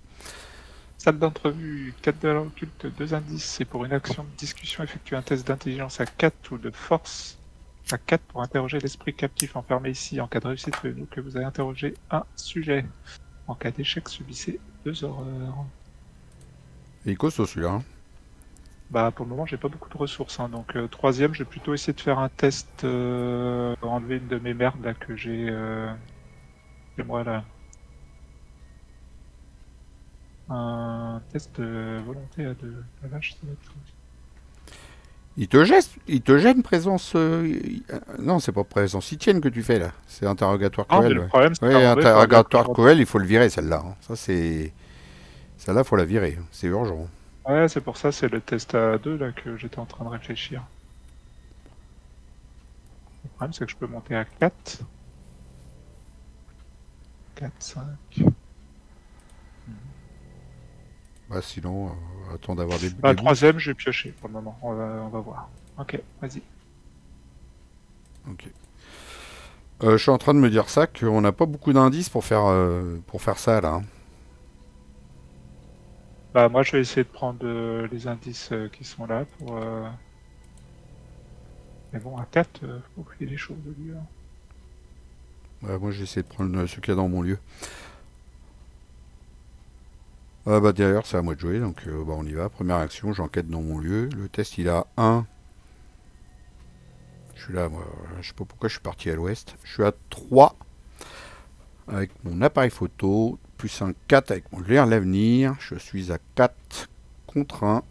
Salle d'entrevue, 4 de l'occulte, 2 indices. C'est pour une action de discussion, effectuer un test d'intelligence à 4 ou de force à 4 pour interroger l'esprit captif enfermé ici. En cas de réussite, nous que vous avez interrogé un sujet. En cas d'échec, subissez 2 horreurs. Il est costaud, celui-là. Hein. Bah pour le moment j'ai pas beaucoup de ressources hein, donc troisième je vais plutôt essayer de faire un test enlever une de mes merdes là que j'ai chez moi là. Un test de volonté à deux. La vache, ça va être... Il te gêne présence. Non, c'est pas présence itienne que tu fais là. C'est interrogatoire Ah mais cruel. le Ouais. problème c'est Oui, qu'en vrai, faut interrogatoire regarder- cruel, il faut le virer celle-là. Hein. Ça, c'est. Celle-là, faut la virer. C'est urgent. Ouais c'est pour ça c'est le test à 2 là que j'étais en train de réfléchir. Le problème c'est que je peux monter à 4. 4, 5. Bah, sinon, attends d'avoir des Bah boosts. troisième je vais piocher pour le moment, on va voir. Ok, vas-y. Ok. Je suis en train de me dire ça, qu'on n'a pas beaucoup d'indices pour faire ça là. Hein. Bah moi je vais essayer de prendre les indices qui sont là pour... Mais bon à 4, faut qu'il y ait les choses de lui. Hein. Ouais, moi, j'ai essayé de prendre ce qu'il y a dans mon lieu. Bah, derrière, c'est à moi de jouer, donc bah, on y va. Première action, j'enquête dans mon lieu. Le test, il a 1. Je suis là, moi. Je sais pas pourquoi je suis parti à l'ouest. Je suis à 3 avec mon appareil photo, plus un 4 avec mon lire l'avenir. Je suis à 4 contre 1.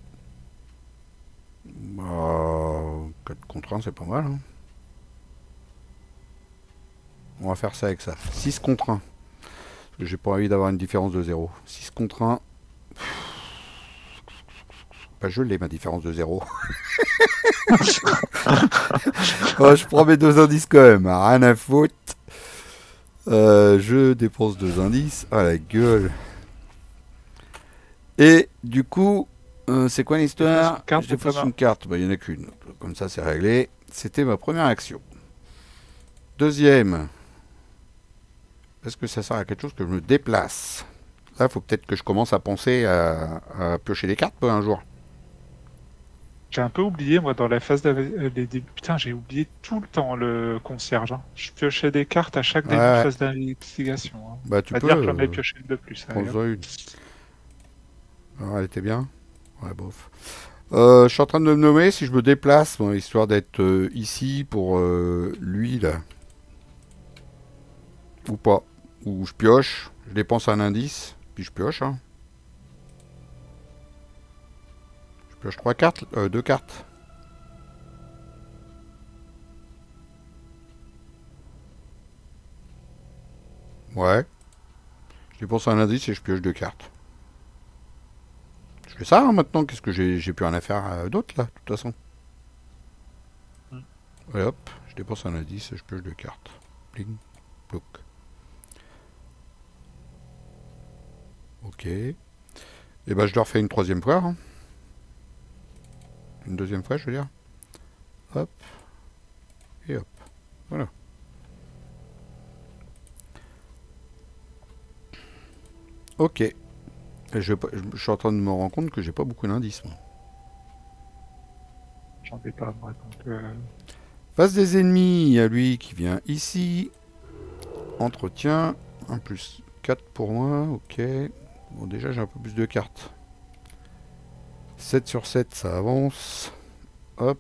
4 contre 1, c'est pas mal. Hein. On va faire ça avec ça. 6 contre 1. Parce que j'ai pas envie d'avoir une différence de 0. 6 contre 1. Bah, je l'ai, ma différence de 0. Oh, je prends mes 2 indices quand même. Rien à foutre. Je dépense 2 indices. Ah la gueule. Et du coup, c'est quoi l'histoire? Je dépense une carte. Bah, il n'y en a qu'une. Comme ça, c'est réglé. C'était ma première action. Deuxième. Est-ce que ça sert à quelque chose que je me déplace? Là, il faut peut-être que je commence à penser à piocher des cartes un jour. J'ai un peu oublié, moi, dans la phase Putain, j'ai oublié tout le temps le concierge. Hein. Je piochais des cartes à chaque début de phase d'investigation. Hein. Bah, tu On va peux. dire que j'en ai pioché une de plus. Prends-en une. Alors, elle était bien? Ouais, bof. Je suis en train de me nommer si je me déplace, bon, histoire d'être ici pour lui, là. Ou pas. Ou je pioche, je dépense un indice, puis je pioche. Hein. Je pioche 3 cartes, 2 cartes. Ouais. Je dépense un indice et je pioche 2 cartes. Je fais ça hein, maintenant, qu'est-ce que j'ai plus rien à faire d'autre là, de toute façon. Et hop, je dépense un indice et je pioche 2 cartes. Bling, plouc. Ok. Et ben je le refais une troisième fois. Hein. Une deuxième fois, je veux dire. Hop. Et hop. Voilà. Ok. Et je suis en train de me rendre compte que j'ai pas beaucoup d'indices. J'en ai pas, moi, donc... Face des ennemis, il y a lui qui vient ici. Entretien. 1 plus 4 pour moi. Ok. Bon, déjà, j'ai un peu plus de cartes. 7 sur 7, ça avance. Hop.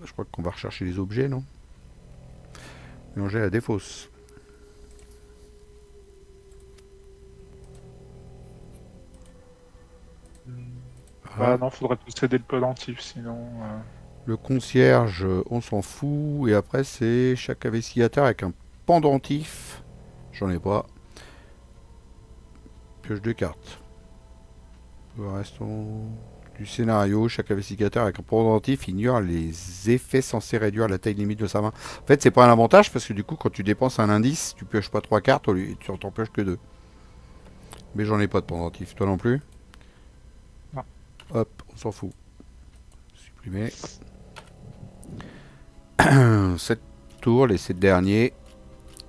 Je crois qu'on va rechercher les objets, non? Mélanger la défausse. Ah non, faudrait posséder le pendentif, sinon... Le concierge, on s'en fout. Et après, c'est chaque investigateur avec un pendentif. J'en ai pas. Pioche de cartes. Le reste du scénario, chaque investigateur avec un pendentif ignore les effets censés réduire la taille limite de sa main. En fait, c'est pas un avantage parce que du coup, quand tu dépenses un indice, tu pioches pas 3 cartes, tu en pioches que 2. Mais j'en ai pas de pendentif. Toi non plus? Non. Hop, on s'en fout. Supprimer. 7 tours, les 7 derniers.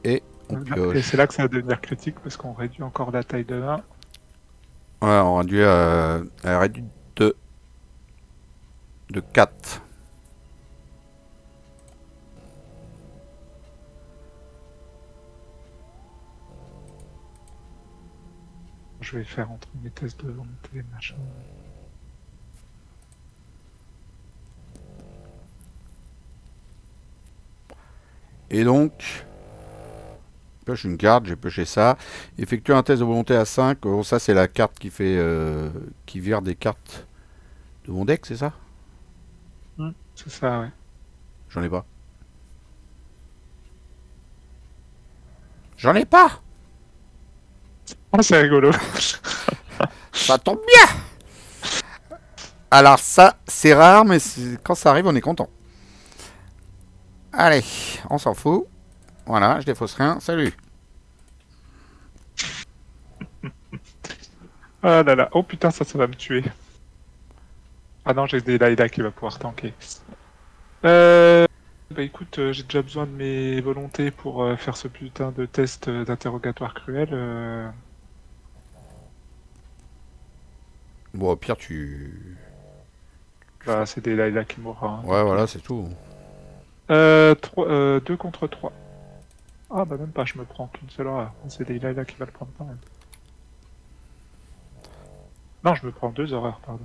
Et on pioche. Et c'est là que ça va devenir critique parce qu'on réduit encore la taille de main. Ouais, on réduit de 4. Je vais faire entre mes tests de volonté, machin. Et donc, pioche une carte, j'ai pioché ça. Effectue un test de volonté à 5. Bon, ça, c'est la carte qui fait qui vire des cartes de mon deck, c'est ça? C'est ça, ouais. J'en ai pas. J'en ai pas! Ah, c'est rigolo. Ça tombe bien! Alors ça, c'est rare, mais quand ça arrive, on est content. Allez, on s'en fout. Voilà, je défausse rien. Salut! Ah là là. Oh putain, ça va me tuer. Ah non, j'ai des Laïda qui va pouvoir tanker. Bah écoute, j'ai déjà besoin de mes volontés pour faire ce putain de test d'interrogatoire cruel. Bon, au pire, tu... Bah, c'est des Laïda qui mourra. Hein. Ouais, voilà, c'est tout. 2 contre 3. Ah bah même pas, je me prends qu'une seule horreur. C'est des Laïda qui va le prendre quand même. Non, je me prends 2 horreurs, pardon.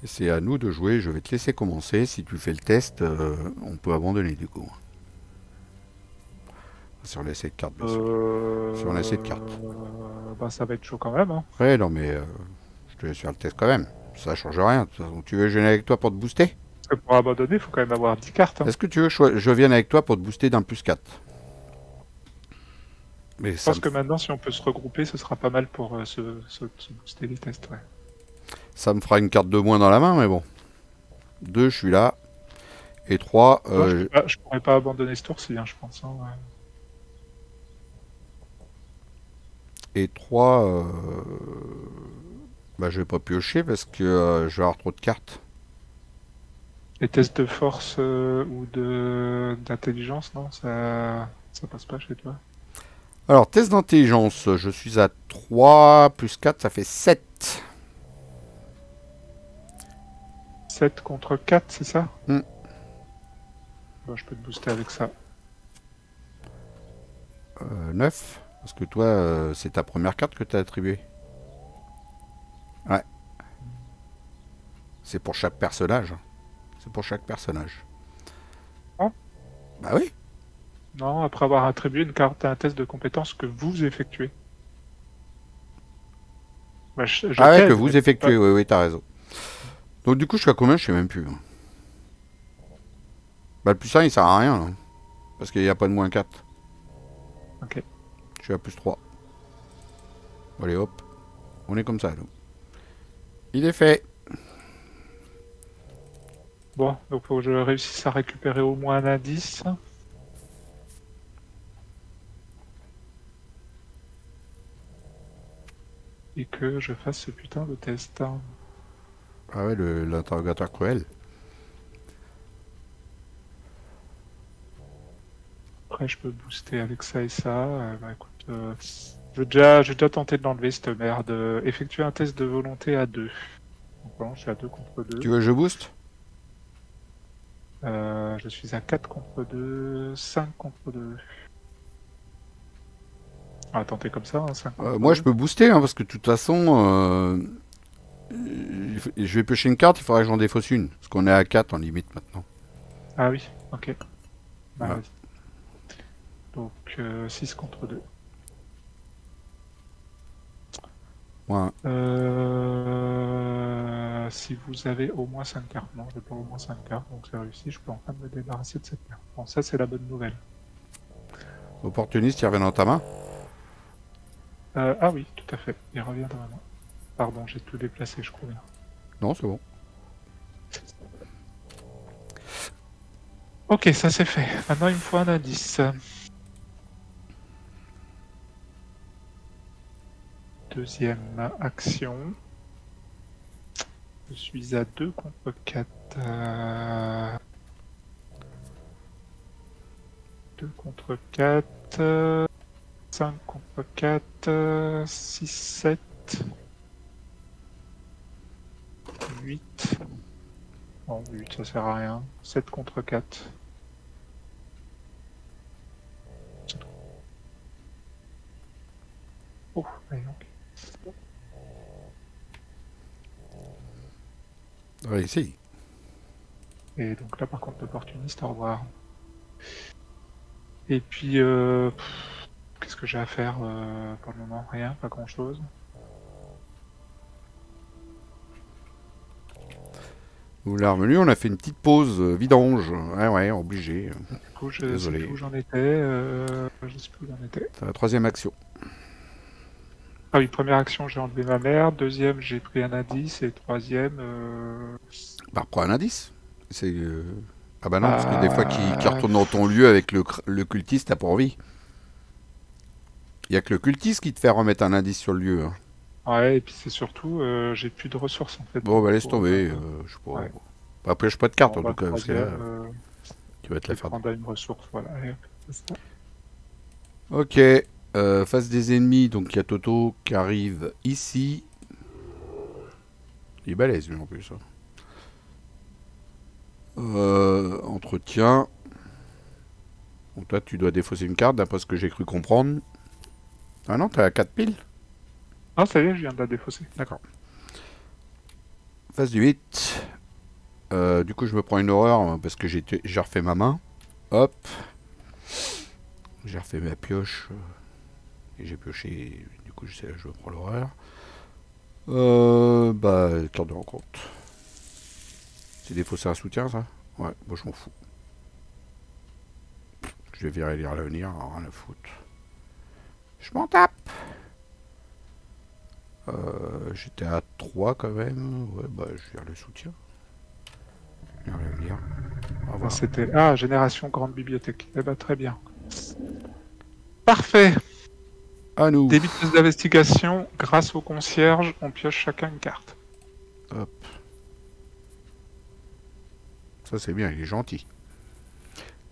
Et c'est à nous de jouer. Je vais te laisser commencer. Si tu fais le test, on peut abandonner du coup. Si on laisse de cartes, bien sûr. Si on laisse de cartes. Bah ça va être chaud quand même. Hein. Ouais, non, mais je te laisse faire le test quand même. Ça change rien. De toute façon, tu veux que je vienne avec toi pour te booster? Parce que pour abandonner, il faut quand même avoir 10 cartes. Hein. Est-ce que tu veux que je vienne avec toi pour te booster d'un plus 4? Mais je pense que maintenant, si on peut se regrouper, ce sera pas mal pour se booster les tests. Ouais. Ça me fera une carte de moins dans la main, mais bon. 2, je suis là. Et 3, Non, je pourrais pas abandonner ce tour-ci, hein, je pense. Hein, ouais. et 3, bah, je vais pas piocher parce que je vais avoir trop de cartes. Les tests de force ou d'intelligence, non, ça passe pas chez toi. Alors, test d'intelligence, je suis à 3 plus 4, ça fait 7. 7 contre 4, c'est ça Mm. Bon, je peux te booster avec ça. 9. Parce que toi, c'est ta première carte que tu as attribuée. Ouais. C'est pour chaque personnage. C'est pour chaque personnage. Ah. Bah oui. Non, après avoir attribué une carte à un test de compétence que vous effectuez. Bah, je Ah ouais, que t'aide, mais vous effectuez, oui, oui, t'as raison. Donc du coup, je suis à combien? Je sais même plus, hein. Bah, le plus 1, il sert à rien, là. Parce qu'il n'y a pas de moins 4. Ok. Je suis à plus 3. Allez, hop. On est comme ça, nous. Il est fait. Bon, donc faut que je réussisse à récupérer au moins un indice. Et que je fasse ce putain de test. Ah ouais, l'interrogateur cruel. Après, je peux booster avec ça et ça. Bah écoute, j'ai déjà tenté de l'enlever cette merde. Effectuer un test de volonté à 2. Donc bon, je suis à 2 contre Tu 2. veux que je booste? Je suis à 4 contre 2, 5 contre 2. On va tenter comme ça, hein, 5 contre Moi, je 2. peux booster, hein, parce que de toute façon, je vais piocher une carte, il faudra que j'en défausse une. Parce qu'on est à 4 en limite maintenant. Ah oui, ok. Bah, Voilà. vas-y. Donc 6 contre 2. Ouais. Si vous avez au moins 5 cartes. Non, j'ai pas au moins 5 cartes, donc c'est réussi. Je peux enfin me débarrasser de cette carte. Bon, ça, c'est la bonne nouvelle. Opportuniste, il revient dans ta main. Ah oui, tout à fait. Il revient dans ma main. Pardon, j'ai tout déplacé, je crois bien. Non, c'est bon. Ok, ça c'est fait. Maintenant, il me faut un indice. Deuxième action. Je suis à 2 contre 4. 2 contre 4. 5 contre 4. 6, 7. 8. Non, 8, ça sert à rien. 7 contre 4. Oh, allez donc. Réussi. Et donc là, par contre, l'opportuniste, au revoir. Et puis, qu'est-ce que j'ai à faire pour le moment? Rien, pas grand-chose. Vous l'avez revenu, on a fait une petite pause vidange. Ouais, ouais, obligé. Du coup, je sais Désolé. plus où j'en étais. Je sais plus où j'en étais. C'est la troisième action. Ah oui, première action, j'ai enlevé ma mère. Deuxième, j'ai pris un indice. Et troisième, Bah, prends un indice. C'est. Ah bah non, parce que des fois qui bah, retourne dans ton lieu avec le cultiste, t'as pas envie. Il y a que le cultiste qui te fait remettre un indice sur le lieu, hein. ouais, et puis c'est surtout, j'ai plus de ressources en fait. Bon, bah laisse Pour, tomber. Je sais pas. ouais. Bah, pioche pas de carte Bon, en bah, tout le cas, parce que là, troisième, tu vas te je la vais faire. prendre une ressource, voilà. Allez, hop, c'est ça. Ok. Face des ennemis, donc il y a Toto qui arrive ici. Il est balèze lui en plus, hein. Entretien. Donc toi, tu dois défausser une carte, d'après ce que j'ai cru comprendre. Ah non, t'as 4 piles. Ah, ça y est, je viens de la défausser. D'accord. Phase du 8. Du coup, je me prends une horreur parce que j'ai refait ma main. Hop. J'ai refait ma pioche. Et j'ai pioché. Du coup, je me prends l'horreur. Bah, carte de rencontre. C'est défausser un soutien, ça? Ouais, moi je m'en fous. Je vais virer lire l'avenir, rien à foutre. Je m'en tape. J'étais à 3 quand même. Ouais, bah, je vire le soutien. Lire l'avenir. Au Ça, revoir. c'était... Ah, Génération Grande Bibliothèque. Eh ben, très bien. Parfait. À nous. Début de test d'investigation. Grâce au concierge, on pioche chacun une carte. Hop. Ça c'est bien, il est gentil.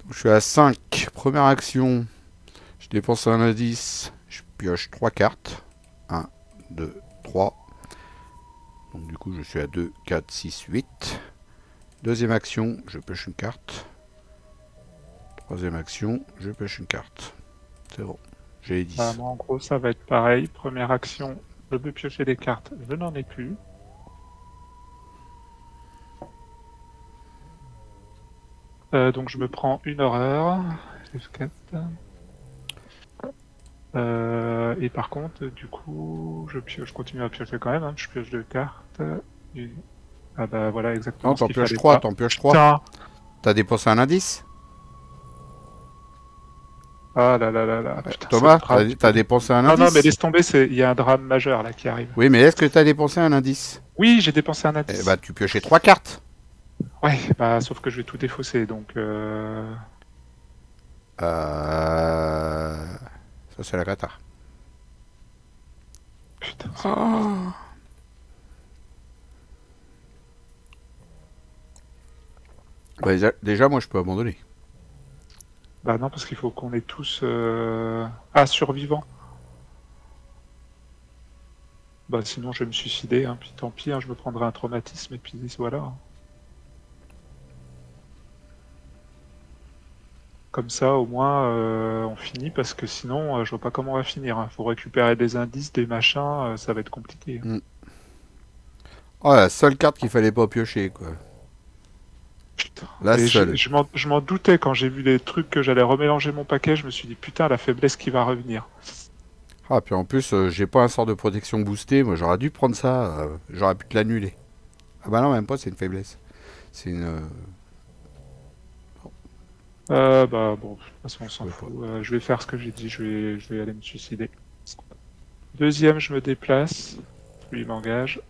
Donc, je suis à 5. Première action. Je dépense un indice. Je pioche 3 cartes. 1, 2, 3. Donc du coup je suis à 2, 4, 6, 8. Deuxième action, je pioche une carte. Troisième action, je pioche une carte. C'est bon. J'ai les 10. Bah, moi, en gros, ça va être pareil. Première action, je veux piocher des cartes. Je n'en ai plus. Donc je me prends une horreur. F4. Et par contre, du coup, je continue à piocher quand même, hein. Je pioche 2 cartes. Et- Ah bah voilà, exactement Non, ce t'en qu'il pioches fallait 3, pas. t'en pioches 3. Putain. T'as dépensé un indice? Ah là là là là, putain, c'est le Thomas, drame. t'as dépensé un Non, non, mais indice? laisse tomber, il y a un drame majeur là qui arrive. Oui, mais est-ce que t'as dépensé un indice? Oui, j'ai dépensé un Eh indice. bah, tu piochais 3 cartes. Ouais, bah sauf que je vais tout défausser, donc... Ça, c'est la cata. Putain, Bah, déjà, moi, je peux abandonner. bah non, parce qu'il faut qu'on ait tous... Ah, survivants. Bah sinon je vais me suicider, hein. Puis tant pis, hein, je me prendrai un traumatisme et puis voilà. Comme ça, au moins, on finit, parce que sinon, je vois pas comment on va finir, hein. Faut récupérer des indices, des machins, ça va être compliqué, hein. Oh, la seule carte qu'il fallait pas piocher, quoi. Putain. La Et seule. je m'en doutais quand j'ai vu les trucs que j'allais remélanger mon paquet, je me suis dit, putain, la faiblesse qui va revenir. Ah, puis en plus, j'ai pas un sort de protection boosté. Moi, j'aurais dû prendre ça. J'aurais pu te l'annuler. Ah bah non, même pas, c'est une faiblesse. C'est une... Bah bon, de toute façon, on s'en Ouais, fout. Je vais faire ce que j'ai dit, je vais aller me suicider. Deuxième, je me déplace, lui m'engage.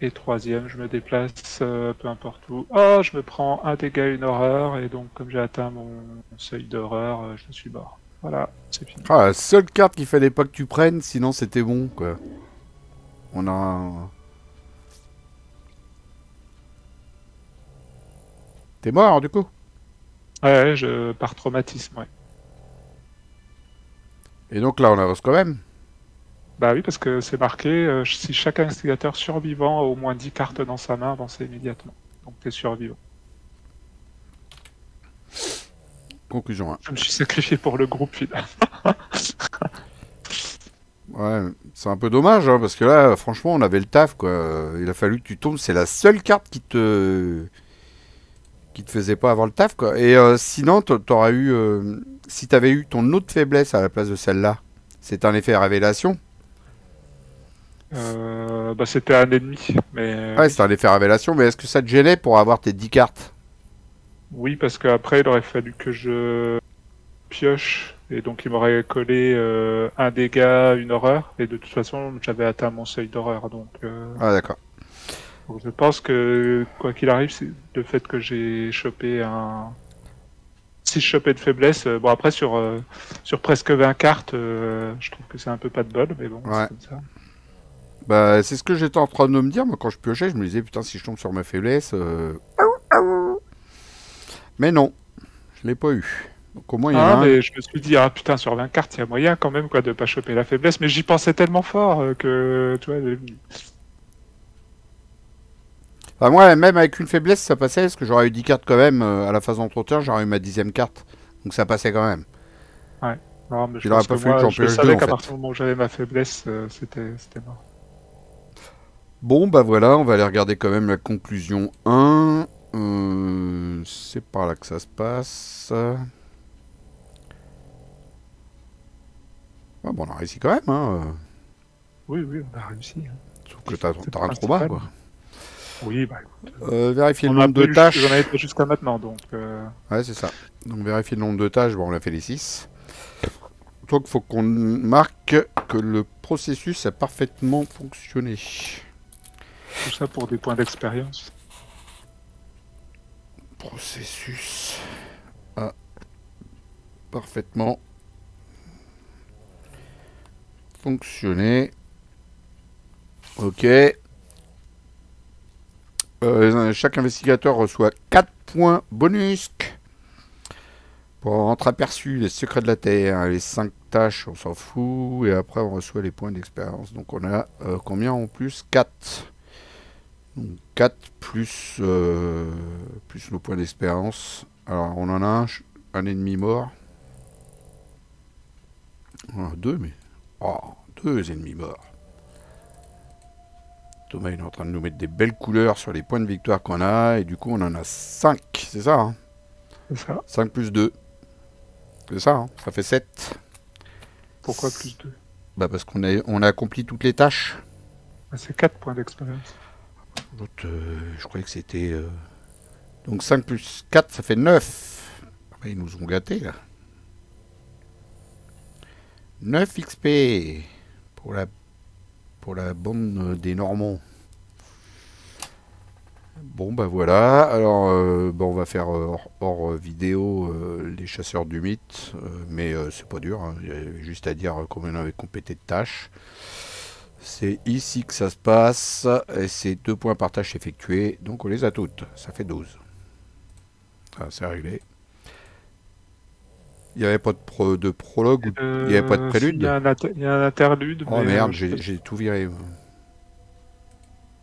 Et troisième, je me déplace, peu importe où. Oh, je me prends un dégât, une horreur, et donc comme j'ai atteint mon seuil d'horreur, je suis mort. Voilà, c'est fini. Ah, la seule carte qu'il fallait pas que tu prennes, sinon c'était bon, quoi. On a... T'es mort, du coup? Ouais, je par traumatisme, ouais. Et donc là, on avance quand même. Bah oui, parce que c'est marqué, si chaque instigateur survivant a au moins 10 cartes dans sa main, avancez immédiatement. Donc t'es survivant. Conclusion 1. Je me suis sacrifié pour le groupe, finalement. Ouais, c'est un peu dommage, hein, parce que là, franchement, on avait le taf, quoi. Il a fallu que tu tombes. C'est la seule carte qui te faisait pas avoir le taf, quoi. Et sinon, t'aurais eu... si t'avais eu ton autre faiblesse à la place de celle-là, c'est un effet révélation. Bah c'était un ennemi, mais Ouais, c'est un effet révélation, mais est-ce que ça te gênait pour avoir tes 10 cartes? oui, parce qu'après il aurait fallu que je pioche, et donc il m'aurait collé un dégât, une horreur, et de toute façon j'avais atteint mon seuil d'horreur, Ah, d'accord. donc je pense que quoi qu'il arrive, c'est le fait que j'ai chopé un... Si je chopais de faiblesse, bon après sur presque 20 cartes, je trouve que c'est un peu pas de bol, mais bon, Ouais. c'est comme ça. Bah, c'est ce que j'étais en train de me dire, moi, quand je piochais, je me disais, putain, si je tombe sur ma faiblesse... Mais non, je l'ai pas eu. Donc au moins, il y en a Ah, un. mais je me suis dit, ah putain, sur 20 cartes, il y a moyen quand même quoi de pas choper la faiblesse, mais j'y pensais tellement fort que, tu vois, Enfin, moi, même avec une faiblesse, ça passait, parce que j'aurais eu 10 cartes quand même. À la phase d'entretien, j'aurais eu ma 10e carte. Donc ça passait quand même. ouais. Non, mais je Il aurait pense pas que fallu que moi, j'en je pioche deux, savais en qu'à fait. partir du moment où j'avais ma faiblesse, c'était mort. Bon, bah voilà, on va aller regarder quand même la conclusion 1. C'est par là que ça se passe. Ah, bon, on a réussi quand même, hein. Oui, oui, on a réussi, hein. Sauf que t'as C'est un trauma, principal. quoi. Oui, bah écoute, Vérifier le on a nombre de pas eu- tâches. j'en avais pas jusqu'à maintenant, donc... Ouais, c'est ça. Donc vérifier le nombre de tâches, bon, on a fait les 6. Donc il faut qu'on marque que le processus a parfaitement fonctionné. tout ça pour des points d'expérience. Processus a parfaitement fonctionné. Ok. Chaque investigateur reçoit 4 points bonus pour avoir aperçu les secrets de la Terre. Les 5 tâches, on s'en fout. Et après, on reçoit les points d'expérience. Donc on a combien en plus? 4. Donc 4 plus nos points d'expérience. Alors on en a un ennemi mort. On en a 2, mais... Oh, 2 ennemis morts. Thomas il est en train de nous mettre des belles couleurs sur les points de victoire qu'on a. Et du coup on en a 5, c'est ça, hein? C'est ça. 5 plus 2. C'est ça, hein, ça fait 7. Pourquoi plus 2? Bah parce on a accompli toutes les tâches. C'est 4 points d'expérience. L'autre, je croyais que c'était... Donc 5 plus 4, ça fait 9. Bah, ils nous ont gâtés, là. 9 XP pour la bande des Normands. Bon, bah voilà. Alors, bah, on va faire hors vidéo les chasseurs du mythe. Mais c'est pas dur, hein. Il y a juste à dire combien on avait complété de tâches. C'est ici que ça se passe. Et c'est 2 points par tâche effectuée. Donc on les a toutes. Ça fait 12. Ça, c'est réglé. Il n'y avait pas de prologue, il n'y avait pas de prélude. Il y a un interlude. Oh mais, merde, j'ai tout viré.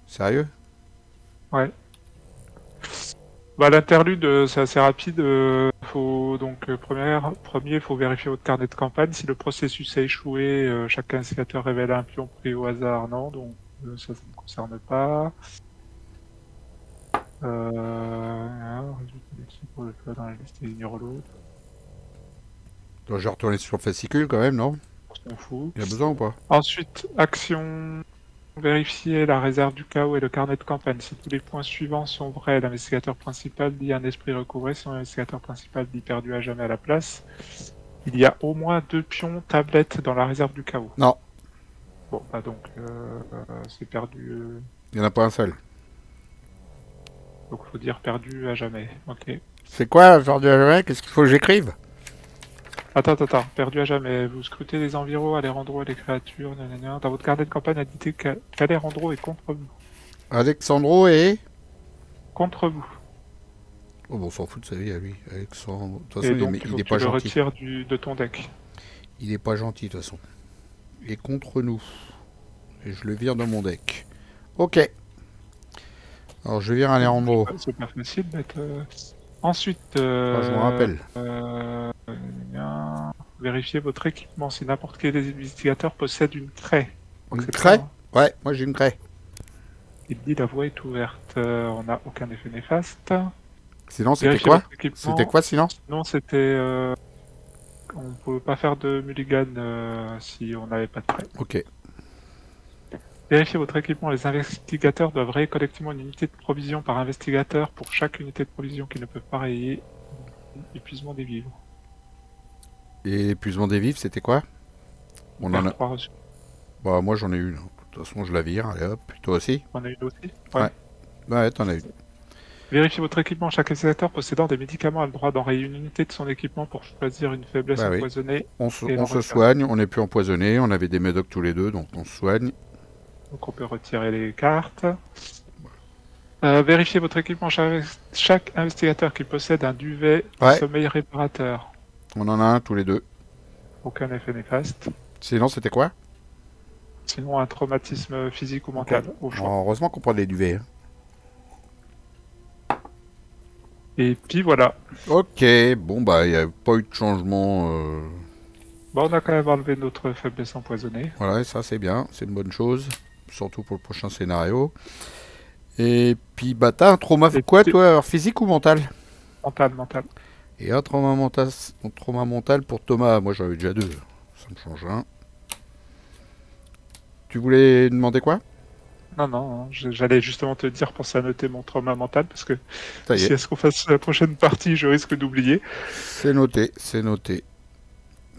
Sérieux? Ouais. Bah, l'interlude, c'est assez rapide. Premier, faut vérifier votre carnet de campagne. Si le processus a échoué, chaque instigateur révèle un pion pris au hasard. Non, donc ça ne me concerne pas. Résultat pour le choix dans la liste et ignore l'autre. Je vais retourner sur le fascicule quand même, non? On s'en fout. Il y a besoin ou pas? Ensuite, action. Vérifier la réserve du chaos et le carnet de campagne. Si tous les points suivants sont vrais, l'investigateur principal dit un esprit recouvré. Si l'investigateur principal dit perdu à jamais à la place, il y a au moins 2 pions tablettes dans la réserve du chaos. Non. Bon, bah donc, c'est perdu. Il n'y en a pas un seul. Donc, faut dire perdu à jamais. Ok. C'est quoi, genre de jamais? Qu'est-ce qu'il faut que j'écrive? Attends. Perdu à jamais. Vous scrutez les environs, Alejandro et les créatures. Nanana. Dans votre carnet de campagne, indiquez qu'Alejandro est contre vous. Alexandro et... Contre vous. Oh bon, on s'en fout de sa vie à lui. Alexandre... De toute Et façon, donc, il est pas tu le gentil. retires de ton deck. Il est pas gentil, de toute façon. Il est contre nous. Et je le vire de mon deck. Ok. Alors, je vire Alejandro. C'est pas facile de mettre... Ensuite, Je me rappelle. Vérifiez votre équipement. Si n'importe quel des investigateurs possède une craie. Une craie? Ouais, moi j'ai une craie. Il dit la voie est ouverte. On n'a aucun effet néfaste. Sinon, c'était Vérifiez quoi? votre équipement. C'était quoi sinon? Non, c'était... on ne pouvait pas faire de mulligan si on n'avait pas de craie. Ok. Vérifiez votre équipement. Les investigateurs doivent rayer collectivement une unité de provision par investigateur pour chaque unité de provision qu'ils ne peuvent pas rayer. Épuisement des vivres. Et l'épuisement des vifs, c'était quoi? On en a... 3 reçus. Bah, moi j'en ai une. De toute façon, je la vire. Allez hop. Toi aussi? On a une aussi. Ouais. Ouais, t'en as une. Vérifiez votre équipement. Chaque utilisateur possédant des médicaments a le droit d'enrayer une unité de son équipement pour choisir une faiblesse Bah oui. empoisonnée. On se soigne, on n'est plus empoisonné, on avait des médocs tous les deux, donc on se soigne. Donc on peut retirer les cartes. Vérifiez votre équipement. Chaque investigateur qui possède un duvet de sommeil réparateur. On en a un tous les deux. Aucun effet néfaste. Sinon, c'était quoi? Sinon, un traumatisme physique ou mental, au choix. Heureusement qu'on prend des duvets. Hein. Et puis voilà. Ok, bon bah il n'y a pas eu de changement. Bon, on a quand même enlevé notre faiblesse empoisonnée. Voilà, et ça c'est bien, c'est une bonne chose. Surtout pour le prochain scénario. Et puis bah t'as un trauma quoi toi, alors, physique ou mental? Mental. Et un trauma mental pour Thomas. Moi j'en avais déjà 2. Ça me change un. Tu voulais demander quoi? Non, j'allais justement te dire, pense à noter mon trauma mental, parce que si est-ce qu'on fasse la prochaine partie, je risque d'oublier. C'est noté, c'est noté.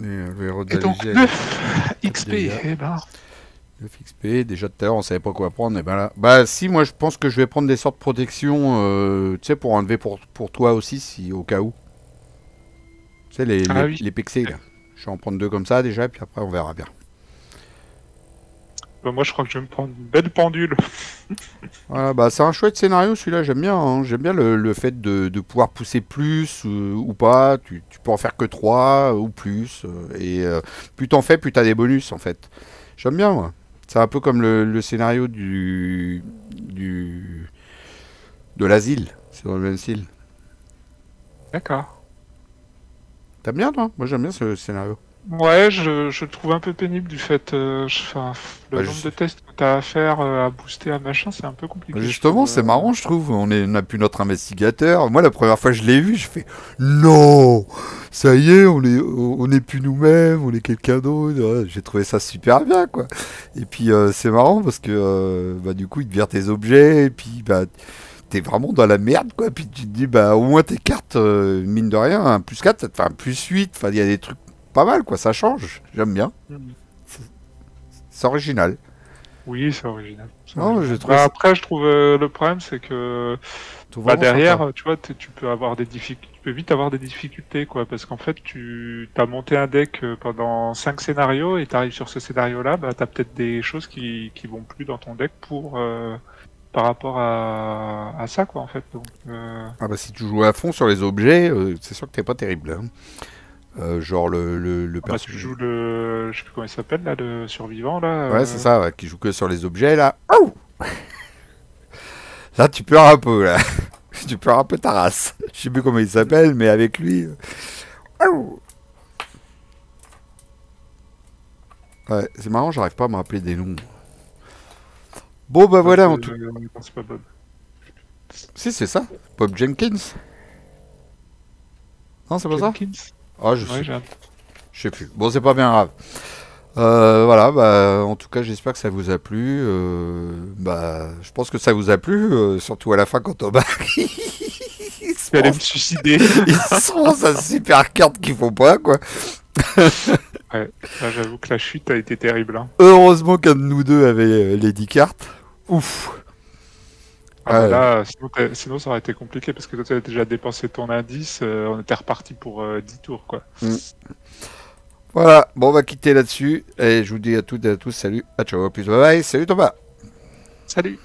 Et donc 9 XP, et ben... 9 XP, déjà tout à l'heure on savait pas quoi prendre, et ben là... Bah si, moi je pense que je vais prendre des sorts de protection, tu sais, pour enlever pour toi aussi, si au cas où. Tu sais, les pexés, là. Je vais en prendre 2 comme ça déjà, et puis après on verra bien. Bah, moi je crois que je vais me prendre une belle pendule. Voilà, bah c'est un chouette scénario celui-là, j'aime bien. Hein. J'aime bien le fait de pouvoir pousser plus ou pas. Tu peux en faire que 3 ou plus. Et plus t'en fais, plus t'as des bonus en fait. J'aime bien moi. C'est un peu comme le scénario de l'asile. C'est dans le même style. D'accord. T'aimes bien toi? Moi j'aime bien ce scénario. Ouais, je le trouve un peu pénible du fait, enfin, le Bah, nombre de tests que t'as à faire, à booster, à machin, c'est un peu compliqué, je justement, trouve. c'est marrant, je trouve. On a plus notre investigateur. Moi, la première fois que je l'ai vu, je fais non, ça y est, on est plus nous-mêmes, on est quelqu'un d'autre. Ouais, j'ai trouvé ça super bien, quoi. Et puis, c'est marrant parce que bah, du coup, il te vire tes objets, et puis bah, t'es vraiment dans la merde, quoi. Puis tu te dis, bah, au moins tes cartes, mine de rien, un plus 4 ça te fait un plus 8. Enfin, il y a des trucs pas mal, quoi. Ça change. J'aime bien. Mhm. C'est original. Oui, c'est original. C'est Non, original. j'ai trouvé Bah, ça après, je trouve le problème, c'est que bah, vraiment sympa. derrière, tu vois, tu peux avoir des difficultés, tu peux vite avoir des difficultés, quoi, parce qu'en fait, tu as monté un deck pendant 5 scénarios et tu arrives sur ce scénario-là, bah, tu as peut-être des choses qui vont plus dans ton deck pour par rapport à ça, quoi, en fait. Donc, Ah bah si tu joues à fond sur les objets, c'est sûr que t'es pas terrible, hein. Genre le bah, tu personnage. joues je sais plus comment il s'appelle, là, le survivant, là. Ouais, c'est ça, ouais, qui joue que sur les objets là. Ouh, là, tu pleures un peu là. Tu pleures un peu ta race. Je sais plus comment il s'appelle, mais avec lui. Ouh. Ouais, c'est marrant, j'arrive pas à me rappeler des noms. Bon bah Bob, voilà, en tout. non, c'est pas Bob. Si, c'est ça. Bob Jenkins. Non, c'est pas ça. Jenkins? Ah, Ouais, j'ai un... je sais plus. Bon, c'est pas bien grave. Voilà, bah, en tout cas, j'espère que ça vous a plu. Bah, je pense que ça vous a plu, surtout à la fin quand Thomas il se Je vais aller pense, me suicider. il se pense à super carte qu'il faut pas, quoi. Ouais, là, j'avoue que la chute a été terrible, hein. Heureusement qu'un de nous deux avait les 10 cartes. Ouf. Ah bah Ouais. là, sinon ça aurait été compliqué parce que toi tu as déjà dépensé ton indice, on était reparti pour 10 tours quoi. Mm. Voilà, bon, on va quitter là-dessus. Et je vous dis à toutes et à tous, salut, à ciao, à plus, bye bye, salut Thomas. Salut!